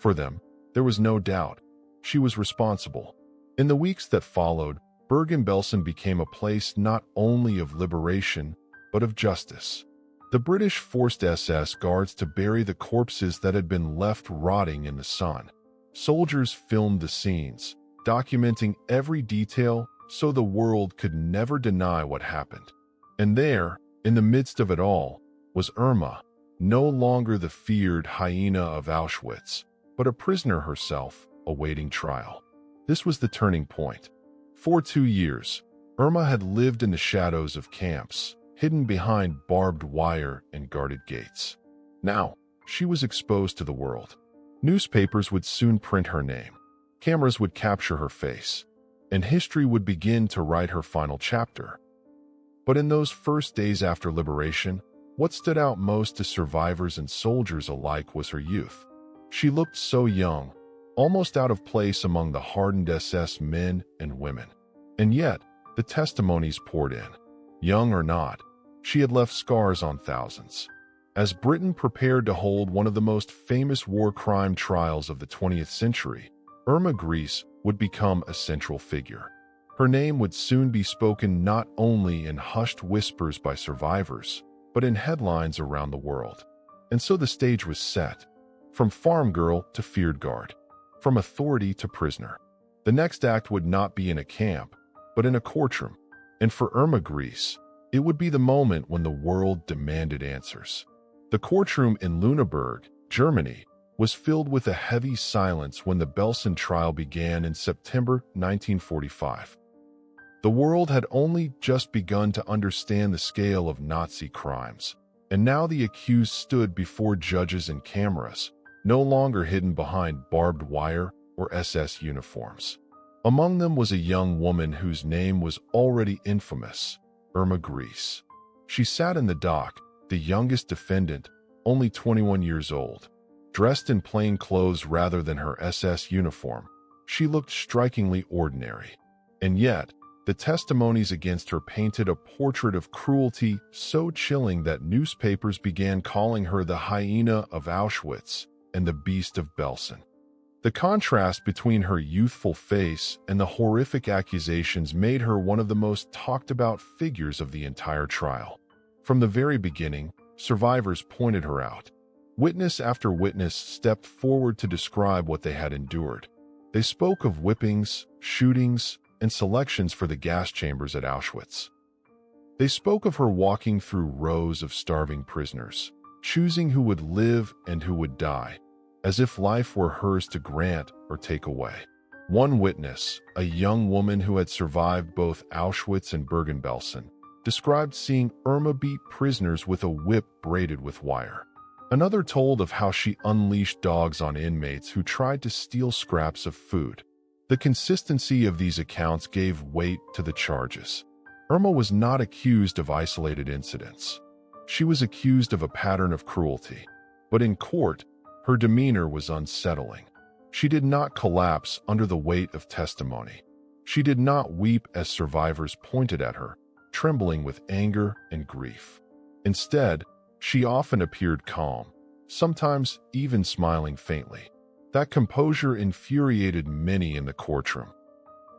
For them, there was no doubt. She was responsible. In the weeks that followed, Bergen-Belsen became a place not only of liberation, but of justice. The British forced SS guards to bury the corpses that had been left rotting in the sun. Soldiers filmed the scenes, documenting every detail so the world could never deny what happened. And there, in the midst of it all, was Irma, no longer the feared Hyena of Auschwitz, but a prisoner herself, awaiting trial. This was the turning point. For 2 years, Irma had lived in the shadows of camps, hidden behind barbed wire and guarded gates. Now, she was exposed to the world. Newspapers would soon print her name. Cameras would capture her face, and history would begin to write her final chapter. But in those first days after liberation, what stood out most to survivors and soldiers alike was her youth. She looked so young, almost out of place among the hardened SS men and women. And yet, the testimonies poured in. Young or not, she had left scars on thousands. As Britain prepared to hold one of the most famous war crime trials of the 20th century, Irma Grese would become a central figure. Her name would soon be spoken not only in hushed whispers by survivors, but in headlines around the world. And so the stage was set. From farm girl to feared guard. From authority to prisoner. The next act would not be in a camp, but in a courtroom. And for Irma Grese, it would be the moment when the world demanded answers. The courtroom in Lüneburg, Germany, was filled with a heavy silence when the Belsen trial began in September 1945. The world had only just begun to understand the scale of Nazi crimes, and now the accused stood before judges and cameras, no longer hidden behind barbed wire or SS uniforms. Among them was a young woman whose name was already infamous, Irma Grese. She sat in the dock, the youngest defendant, only 21 years old. Dressed in plain clothes rather than her SS uniform, she looked strikingly ordinary. And yet, the testimonies against her painted a portrait of cruelty so chilling that newspapers began calling her the Hyena of Auschwitz and the Beast of Belsen. The contrast between her youthful face and the horrific accusations made her one of the most talked-about figures of the entire trial. From the very beginning, survivors pointed her out. Witness after witness stepped forward to describe what they had endured. They spoke of whippings, shootings, and selections for the gas chambers at Auschwitz. They spoke of her walking through rows of starving prisoners, choosing who would live and who would die, as if life were hers to grant or take away. One witness, a young woman who had survived both Auschwitz and Bergen-Belsen, described seeing Irma beat prisoners with a whip braided with wire. Another told of how she unleashed dogs on inmates who tried to steal scraps of food. The consistency of these accounts gave weight to the charges. Irma was not accused of isolated incidents. She was accused of a pattern of cruelty. But in court, her demeanor was unsettling. She did not collapse under the weight of testimony. She did not weep as survivors pointed at her, trembling with anger and grief. Instead, she often appeared calm, sometimes even smiling faintly. That composure infuriated many in the courtroom.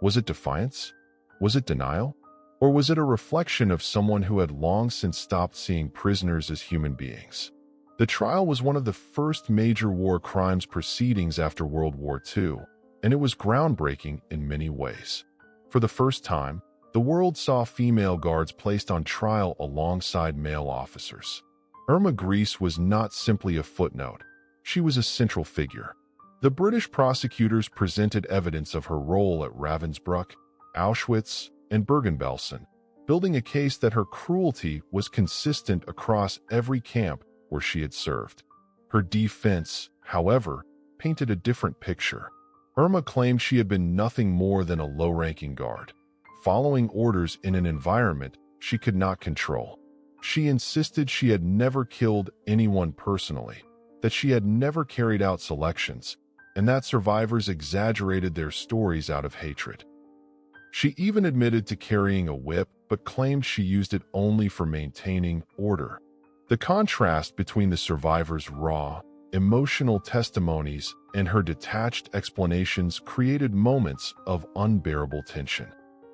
Was it defiance? Was it denial? Or was it a reflection of someone who had long since stopped seeing prisoners as human beings? The trial was one of the first major war crimes proceedings after World War II, and it was groundbreaking in many ways. For the first time, the world saw female guards placed on trial alongside male officers. Irma Grese was not simply a footnote. She was a central figure. The British prosecutors presented evidence of her role at Ravensbrück, Auschwitz, and Bergen-Belsen, building a case that her cruelty was consistent across every camp where she had served. Her defense, however, painted a different picture. Irma claimed she had been nothing more than a low-ranking guard, following orders in an environment she could not control. She insisted she had never killed anyone personally, that she had never carried out selections, and that survivors exaggerated their stories out of hatred. She even admitted to carrying a whip, but claimed she used it only for maintaining order. The contrast between the survivors' raw, emotional testimonies and her detached explanations created moments of unbearable tension.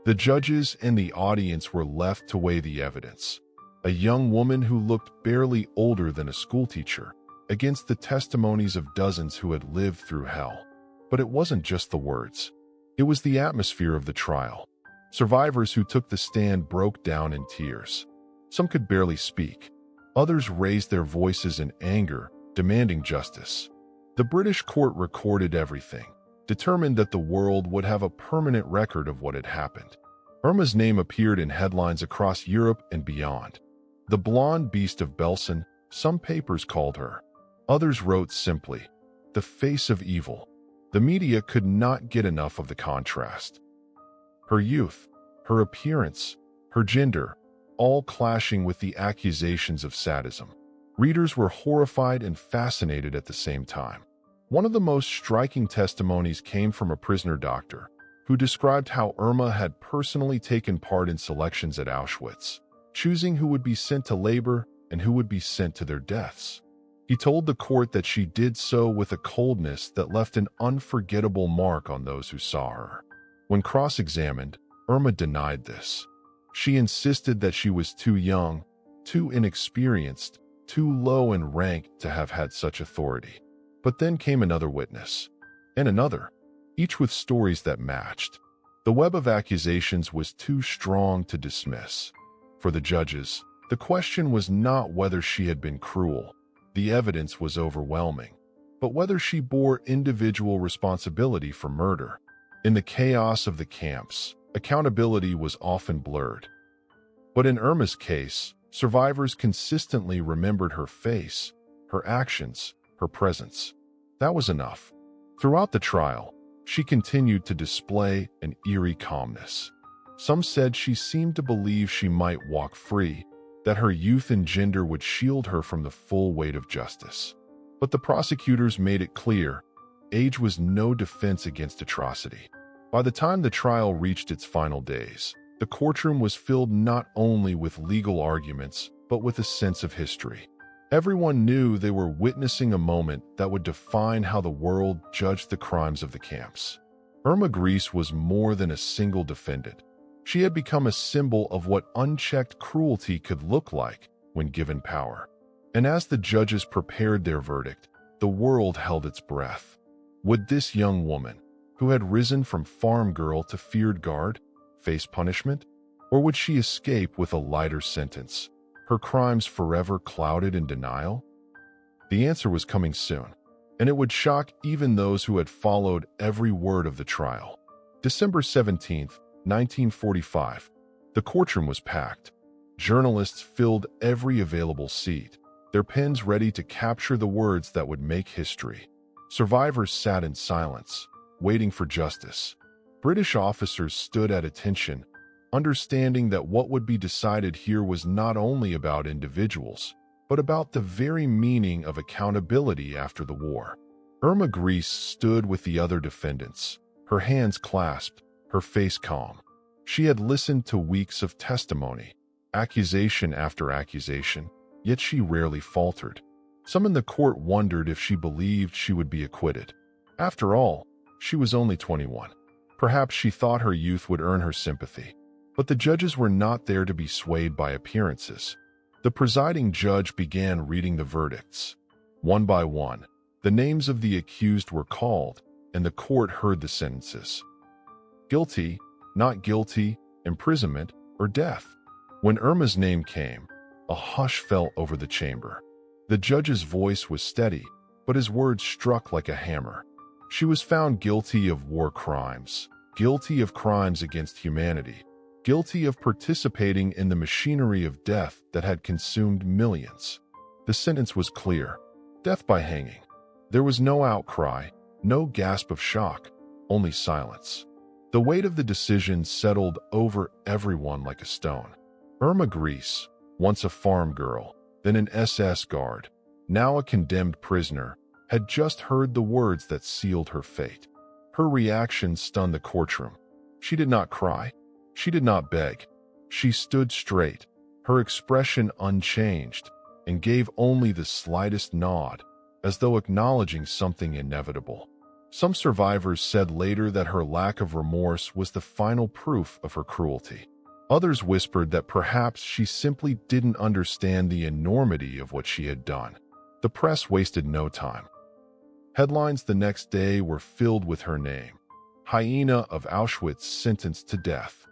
The judges and the audience were left to weigh the evidence. A young woman who looked barely older than a schoolteacher, against the testimonies of dozens who had lived through hell. But it wasn't just the words. It was the atmosphere of the trial. Survivors who took the stand broke down in tears. Some could barely speak. Others raised their voices in anger, demanding justice. The British court recorded everything, determined that the world would have a permanent record of what had happened. Irma's name appeared in headlines across Europe and beyond. The blonde beast of Belsen, some papers called her. Others wrote simply, the face of evil. The media could not get enough of the contrast. Her youth, her appearance, her gender, all clashing with the accusations of sadism. Readers were horrified and fascinated at the same time. One of the most striking testimonies came from a prisoner doctor, who described how Irma had personally taken part in selections at Auschwitz, choosing who would be sent to labor and who would be sent to their deaths. He told the court that she did so with a coldness that left an unforgettable mark on those who saw her. When cross-examined, Irma denied this. She insisted that she was too young, too inexperienced, too low in rank to have had such authority. But then came another witness, and another, each with stories that matched. The web of accusations was too strong to dismiss. For the judges, the question was not whether she had been cruel. The evidence was overwhelming, but whether she bore individual responsibility for murder. In the chaos of the camps, accountability was often blurred. But in Irma's case, survivors consistently remembered her face, her actions, her presence. That was enough. Throughout the trial, she continued to display an eerie calmness. Some said she seemed to believe she might walk free, that her youth and gender would shield her from the full weight of justice. But the prosecutors made it clear, age was no defense against atrocity. By the time the trial reached its final days, the courtroom was filled not only with legal arguments, but with a sense of history. Everyone knew they were witnessing a moment that would define how the world judged the crimes of the camps. Irma Grese was more than a single defendant. She had become a symbol of what unchecked cruelty could look like when given power. And as the judges prepared their verdict, the world held its breath. Would this young woman, who had risen from farm girl to feared guard, face punishment? Or would she escape with a lighter sentence, her crimes forever clouded in denial? The answer was coming soon, and it would shock even those who had followed every word of the trial. December 17, 1945. The courtroom was packed. Journalists filled every available seat, their pens ready to capture the words that would make history. Survivors sat in silence, waiting for justice. British officers stood at attention, understanding that what would be decided here was not only about individuals, but about the very meaning of accountability after the war. Irma Grese stood with the other defendants, her hands clasped, her face calm. She had listened to weeks of testimony, accusation after accusation, yet she rarely faltered. Some in the court wondered if she believed she would be acquitted. After all, she was only 21. Perhaps she thought her youth would earn her sympathy. But the judges were not there to be swayed by appearances. The presiding judge began reading the verdicts. One by one, the names of the accused were called, and the court heard the sentences. Guilty, not guilty, imprisonment, or death. When Irma's name came, a hush fell over the chamber. The judge's voice was steady, but his words struck like a hammer. She was found guilty of war crimes, guilty of crimes against humanity, guilty of participating in the machinery of death that had consumed millions. The sentence was clear: death by hanging. There was no outcry, no gasp of shock, only silence. The weight of the decision settled over everyone like a stone. Irma Grese, once a farm girl, then an SS guard, now a condemned prisoner, had just heard the words that sealed her fate. Her reaction stunned the courtroom. She did not cry. She did not beg. She stood straight, her expression unchanged, and gave only the slightest nod, as though acknowledging something inevitable. Some survivors said later that her lack of remorse was the final proof of her cruelty. Others whispered that perhaps she simply didn't understand the enormity of what she had done. The press wasted no time. Headlines the next day were filled with her name: Hyena of Auschwitz sentenced to death,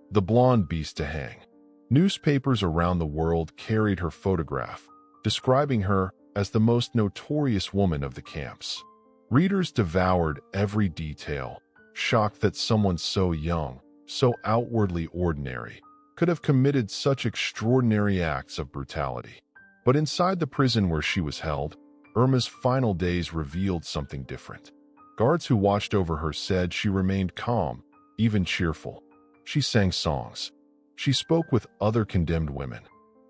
the blonde beast to hang. Newspapers around the world carried her photograph, describing her as the most notorious woman of the camps. Readers devoured every detail, shocked that someone so young, so outwardly ordinary, could have committed such extraordinary acts of brutality. But inside the prison where she was held, Irma's final days revealed something different. Guards who watched over her said she remained calm, even cheerful. She sang songs. She spoke with other condemned women.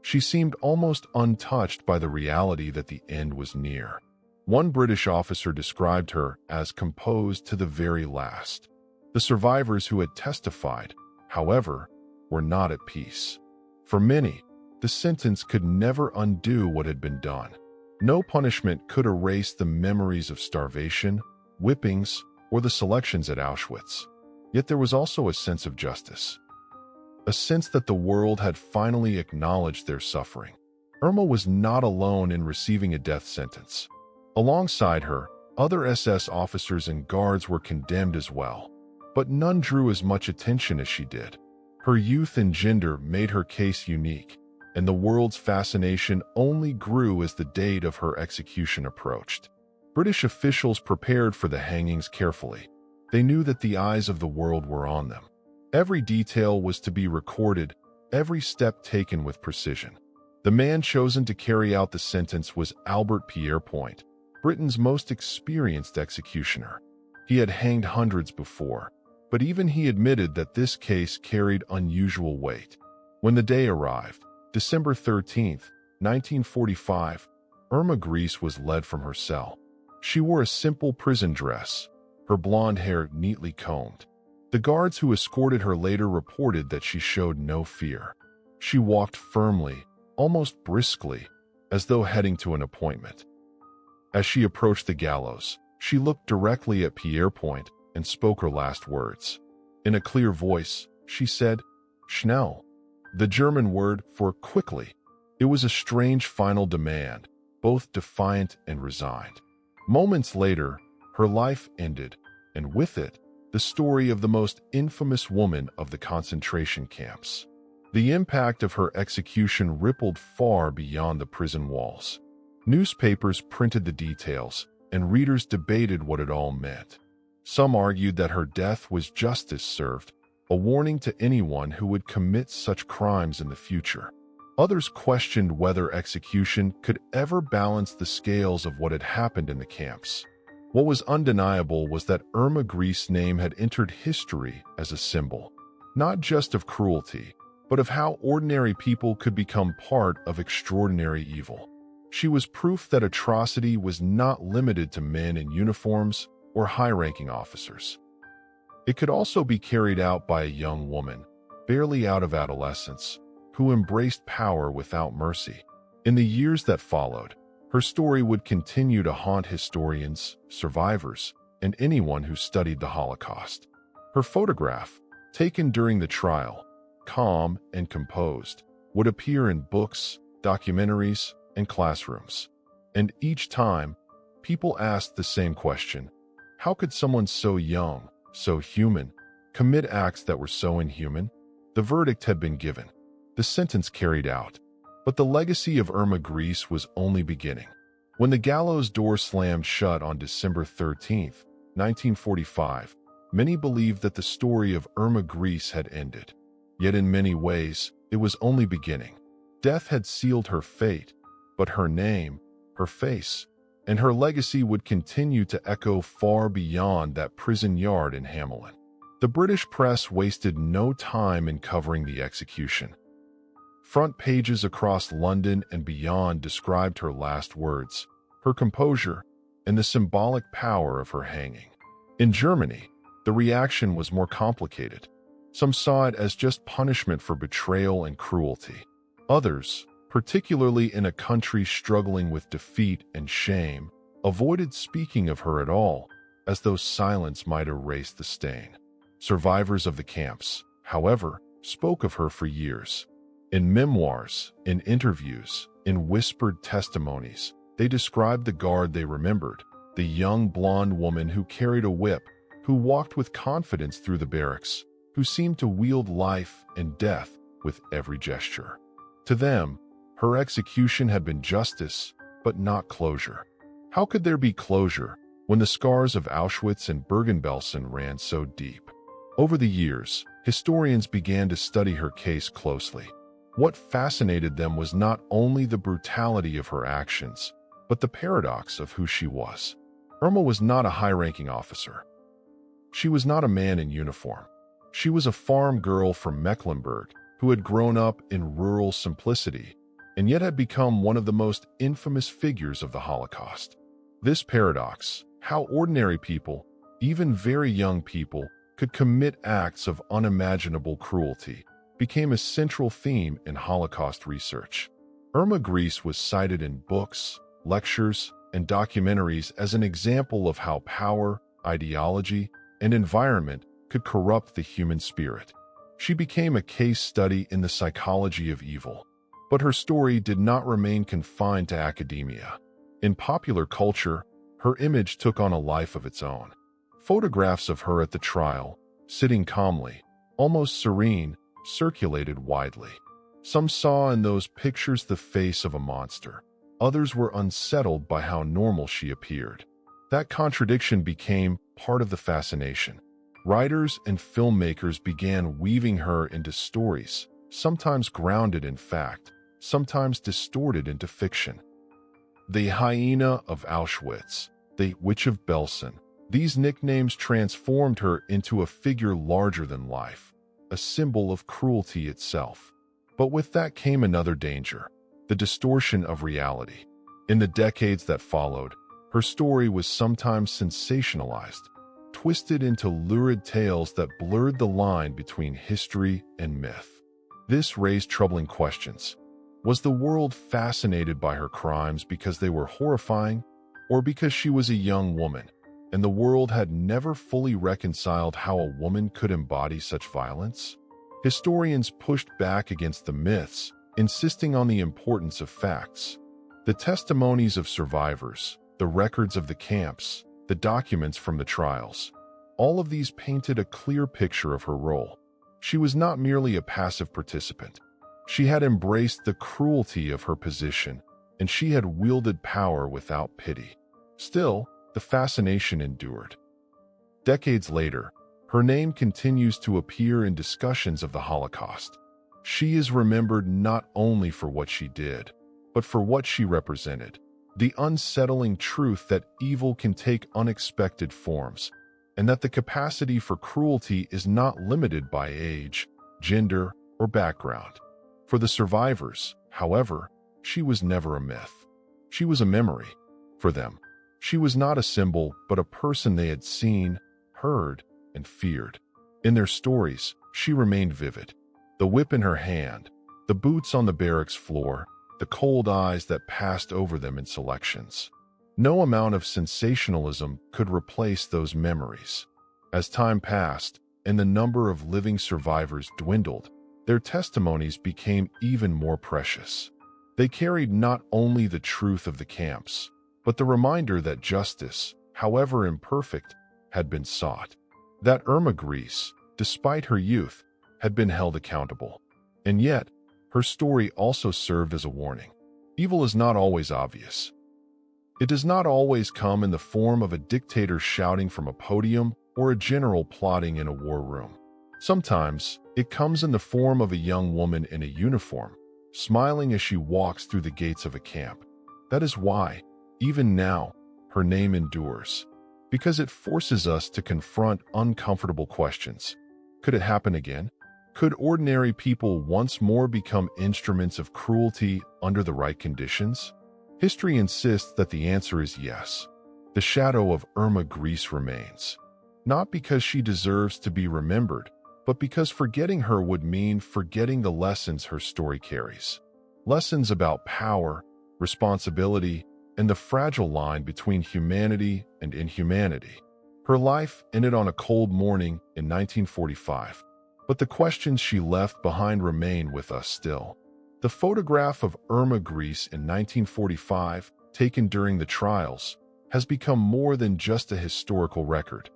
She seemed almost untouched by the reality that the end was near. One British officer described her as composed to the very last. The survivors who had testified, however, were not at peace. For many, the sentence could never undo what had been done. No punishment could erase the memories of starvation, whippings, or the selections at Auschwitz. Yet there was also a sense of justice. A sense that the world had finally acknowledged their suffering. Irma was not alone in receiving a death sentence. Alongside her, other SS officers and guards were condemned as well. But none drew as much attention as she did. Her youth and gender made her case unique, and the world's fascination only grew as the date of her execution approached. British officials prepared for the hangings carefully. They knew that the eyes of the world were on them. Every detail was to be recorded, every step taken with precision. The man chosen to carry out the sentence was Albert Pierrepoint, Britain's most experienced executioner. He had hanged hundreds before, but even he admitted that this case carried unusual weight. When the day arrived, December 13th, 1945, Irma Grese was led from her cell. She wore a simple prison dress, her blonde hair neatly combed. The guards who escorted her later reported that she showed no fear. She walked firmly, almost briskly, as though heading to an appointment. As she approached the gallows, she looked directly at Pierrepoint and spoke her last words. In a clear voice, she said, "Schnell," the German word for quickly. It was a strange final demand, both defiant and resigned. Moments later, her life ended, and with it, the story of the most infamous woman of the concentration camps. The impact of her execution rippled far beyond the prison walls. Newspapers printed the details, and readers debated what it all meant. Some argued that her death was justice served, a warning to anyone who would commit such crimes in the future. Others questioned whether execution could ever balance the scales of what had happened in the camps. What was undeniable was that Irma Grese's name had entered history as a symbol, not just of cruelty, but of how ordinary people could become part of extraordinary evil. She was proof that atrocity was not limited to men in uniforms or high-ranking officers. It could also be carried out by a young woman, barely out of adolescence, who embraced power without mercy. In the years that followed, her story would continue to haunt historians, survivors, and anyone who studied the Holocaust. Her photograph, taken during the trial, calm and composed, would appear in books, documentaries, and classrooms. And each time, people asked the same question: how could someone so young, so human, commit acts that were so inhuman? The verdict had been given, the sentence carried out, but the legacy of Irma Grese was only beginning. When the gallows door slammed shut on December 13th, 1945, many believed that the story of Irma Grese had ended. Yet in many ways, it was only beginning. Death had sealed her fate, but her name, her face, and her legacy would continue to echo far beyond that prison yard in Hamelin. The British press wasted no time in covering the execution. Front pages across London and beyond described her last words, her composure, and the symbolic power of her hanging. In Germany, the reaction was more complicated. Some saw it as just punishment for betrayal and cruelty. Others, particularly in a country struggling with defeat and shame, avoided speaking of her at all, as though silence might erase the stain. Survivors of the camps, however, spoke of her for years. In memoirs, in interviews, in whispered testimonies, they described the guard they remembered, the young blonde woman who carried a whip, who walked with confidence through the barracks, who seemed to wield life and death with every gesture. To them, her execution had been justice, but not closure. How could there be closure when the scars of Auschwitz and Bergen-Belsen ran so deep? Over the years, historians began to study her case closely. What fascinated them was not only the brutality of her actions, but the paradox of who she was. Irma was not a high-ranking officer. She was not a man in uniform. She was a farm girl from Mecklenburg who had grown up in rural simplicity and yet had become one of the most infamous figures of the Holocaust. This paradox, how ordinary people, even very young people, could commit acts of unimaginable cruelty, became a central theme in Holocaust research. Irma Grese was cited in books, lectures, and documentaries as an example of how power, ideology, and environment could corrupt the human spirit. She became a case study in the psychology of evil. But her story did not remain confined to academia. In popular culture, her image took on a life of its own. Photographs of her at the trial, sitting calmly, almost serene, circulated widely. Some saw in those pictures the face of a monster. Others were unsettled by how normal she appeared. That contradiction became part of the fascination. Writers and filmmakers began weaving her into stories, sometimes grounded in fact, sometimes distorted into fiction. The Hyena of Auschwitz, the Witch of Bergen-Belsen, these nicknames transformed her into a figure larger than life, a symbol of cruelty itself. But with that came another danger: the distortion of reality. In the decades that followed, her story was sometimes sensationalized, twisted into lurid tales that blurred the line between history and myth. This raised troubling questions. Was the world fascinated by her crimes because they were horrifying, or because she was a young woman, and the world had never fully reconciled how a woman could embody such violence? Historians pushed back against the myths, insisting on the importance of facts. The testimonies of survivors, the records of the camps, the documents from the trials, all of these painted a clear picture of her role. She was not merely a passive participant. She had embraced the cruelty of her position, and she had wielded power without pity. Still, the fascination endured. Decades later, her name continues to appear in discussions of the Holocaust. She is remembered not only for what she did, but for what she represented: the unsettling truth that evil can take unexpected forms, and that the capacity for cruelty is not limited by age, gender, or background. For the survivors, however, she was never a myth. She was a memory. For them, she was not a symbol, but a person they had seen, heard, and feared. In their stories, she remained vivid. The whip in her hand, the boots on the barracks floor, the cold eyes that passed over them in selections. No amount of sensationalism could replace those memories. As time passed, and the number of living survivors dwindled, their testimonies became even more precious. They carried not only the truth of the camps, but the reminder that justice, however imperfect, had been sought. That Irma Grese, despite her youth, had been held accountable. And yet, her story also served as a warning. Evil is not always obvious. It does not always come in the form of a dictator shouting from a podium or a general plotting in a war room. Sometimes, it comes in the form of a young woman in a uniform, smiling as she walks through the gates of a camp. That is why, even now, her name endures, because it forces us to confront uncomfortable questions. Could it happen again? Could ordinary people once more become instruments of cruelty under the right conditions? History insists that the answer is yes. The shadow of Irma Grese remains, not because she deserves to be remembered, but because forgetting her would mean forgetting the lessons her story carries. Lessons about power, responsibility, and the fragile line between humanity and inhumanity. Her life ended on a cold morning in 1945, but the questions she left behind remain with us still. The photograph of Irma Grese in 1945, taken during the trials, has become more than just a historical record.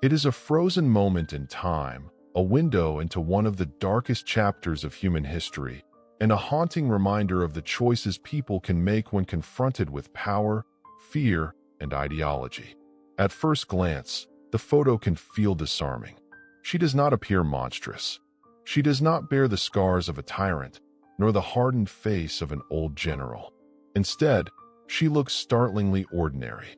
It is a frozen moment in time, a window into one of the darkest chapters of human history, and a haunting reminder of the choices people can make when confronted with power, fear, and ideology. At first glance, the photo can feel disarming. She does not appear monstrous. She does not bear the scars of a tyrant, nor the hardened face of an old general. Instead, she looks startlingly ordinary,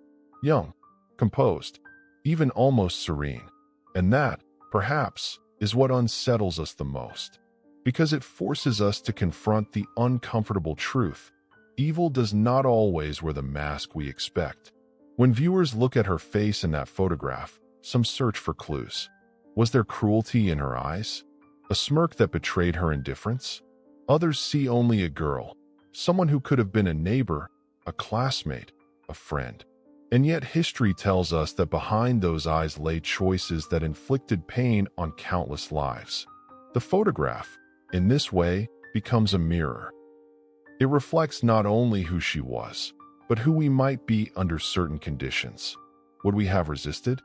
young, composed, even almost serene. And that, perhaps, is what unsettles us the most, because it forces us to confront the uncomfortable truth. Evil does not always wear the mask we expect. When viewers look at her face in that photograph, some search for clues. Was there cruelty in her eyes? A smirk that betrayed her indifference? Others see only a girl, someone who could have been a neighbor, a classmate, a friend. And yet history tells us that behind those eyes lay choices that inflicted pain on countless lives. The photograph, in this way, becomes a mirror. It reflects not only who she was, but who we might be under certain conditions. Would we have resisted?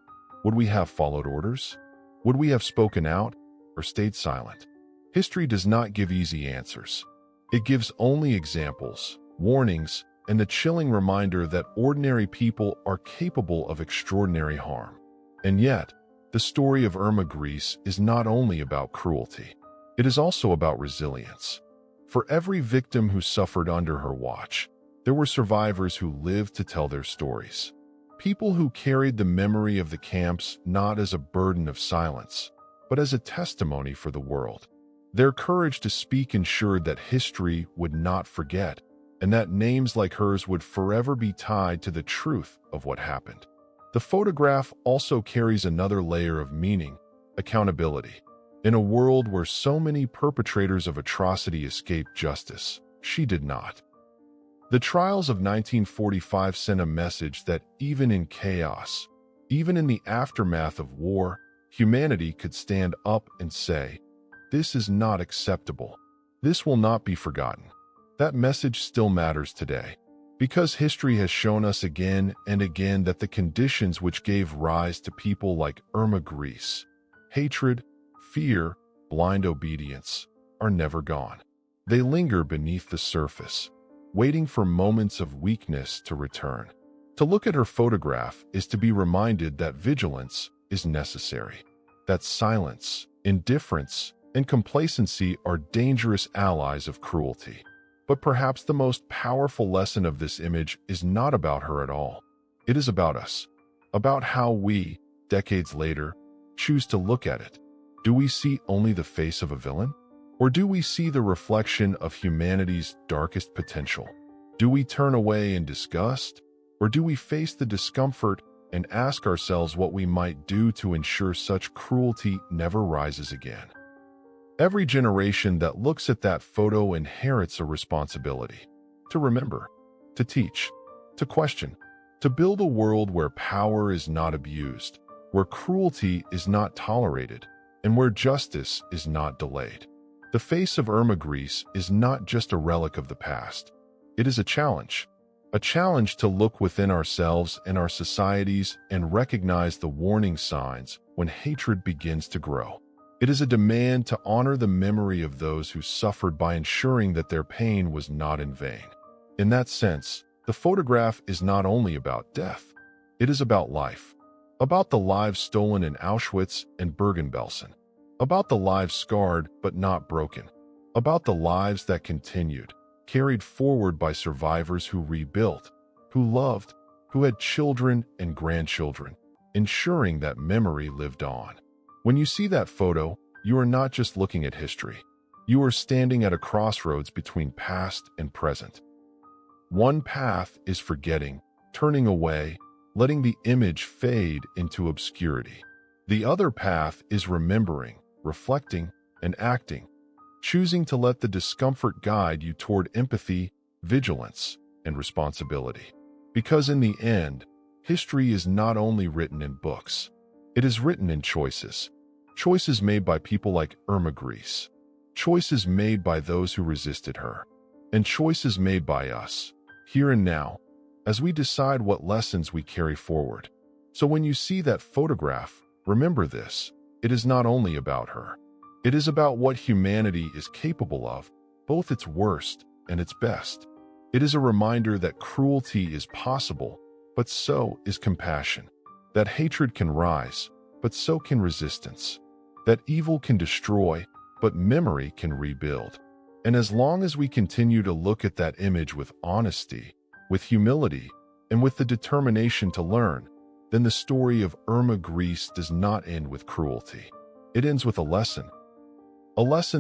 Would we have followed orders? Would we have spoken out or stayed silent? History does not give easy answers. It gives only examples, warnings, and the chilling reminder that ordinary people are capable of extraordinary harm. And yet, the story of Irma Grese is not only about cruelty. It is also about resilience. For every victim who suffered under her watch, there were survivors who lived to tell their stories. People who carried the memory of the camps not as a burden of silence, but as a testimony for the world. Their courage to speak ensured that history would not forget, and that names like hers would forever be tied to the truth of what happened. The photograph also carries another layer of meaning: accountability. In a world where so many perpetrators of atrocity escaped justice, she did not. The trials of 1945 sent a message that even in chaos, even in the aftermath of war, humanity could stand up and say, "This is not acceptable. This will not be forgotten." That message still matters today, because history has shown us again and again that the conditions which gave rise to people like Irma Grese, hatred, fear, blind obedience, are never gone. They linger beneath the surface, waiting for moments of weakness to return. To look at her photograph is to be reminded that vigilance is necessary, that silence, indifference, and complacency are dangerous allies of cruelty. But perhaps the most powerful lesson of this image is not about her at all. It is about us, about how we, decades later, choose to look at it. Do we see only the face of a villain? Or do we see the reflection of humanity's darkest potential? Do we turn away in disgust? Or do we face the discomfort and ask ourselves what we might do to ensure such cruelty never rises again? Every generation that looks at that photo inherits a responsibility: to remember, to teach, to question, to build a world where power is not abused, where cruelty is not tolerated, and where justice is not delayed. The face of Irma Grese is not just a relic of the past. It is a challenge to look within ourselves and our societies and recognize the warning signs when hatred begins to grow. It is a demand to honor the memory of those who suffered by ensuring that their pain was not in vain. In that sense, the photograph is not only about death. It is about life, about the lives stolen in Auschwitz and Bergen-Belsen, about the lives scarred but not broken, about the lives that continued, carried forward by survivors who rebuilt, who loved, who had children and grandchildren, ensuring that memory lived on. When you see that photo, you are not just looking at history. You are standing at a crossroads between past and present. One path is forgetting, turning away, letting the image fade into obscurity. The other path is remembering, reflecting, and acting, choosing to let the discomfort guide you toward empathy, vigilance, and responsibility. Because in the end, history is not only written in books, it is written in choices. Choices made by people like Irma Grese, choices made by those who resisted her, and choices made by us, here and now, as we decide what lessons we carry forward. So when you see that photograph, remember this: it is not only about her. It is about what humanity is capable of, both its worst and its best. It is a reminder that cruelty is possible, but so is compassion. That hatred can rise, but so can resistance. That evil can destroy, but memory can rebuild. And as long as we continue to look at that image with honesty, with humility, and with the determination to learn, then the story of Irma Grese does not end with cruelty. It ends with a lesson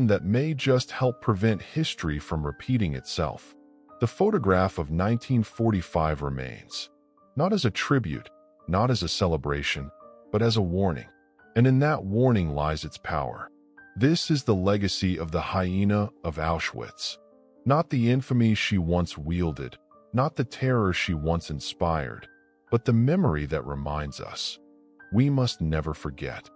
that may just help prevent history from repeating itself. The photograph of 1945 remains, not as a tribute, not as a celebration, but as a warning. And in that warning lies its power. This is the legacy of the Hyena of Auschwitz. Not the infamy she once wielded, not the terror she once inspired, but the memory that reminds us: we must never forget.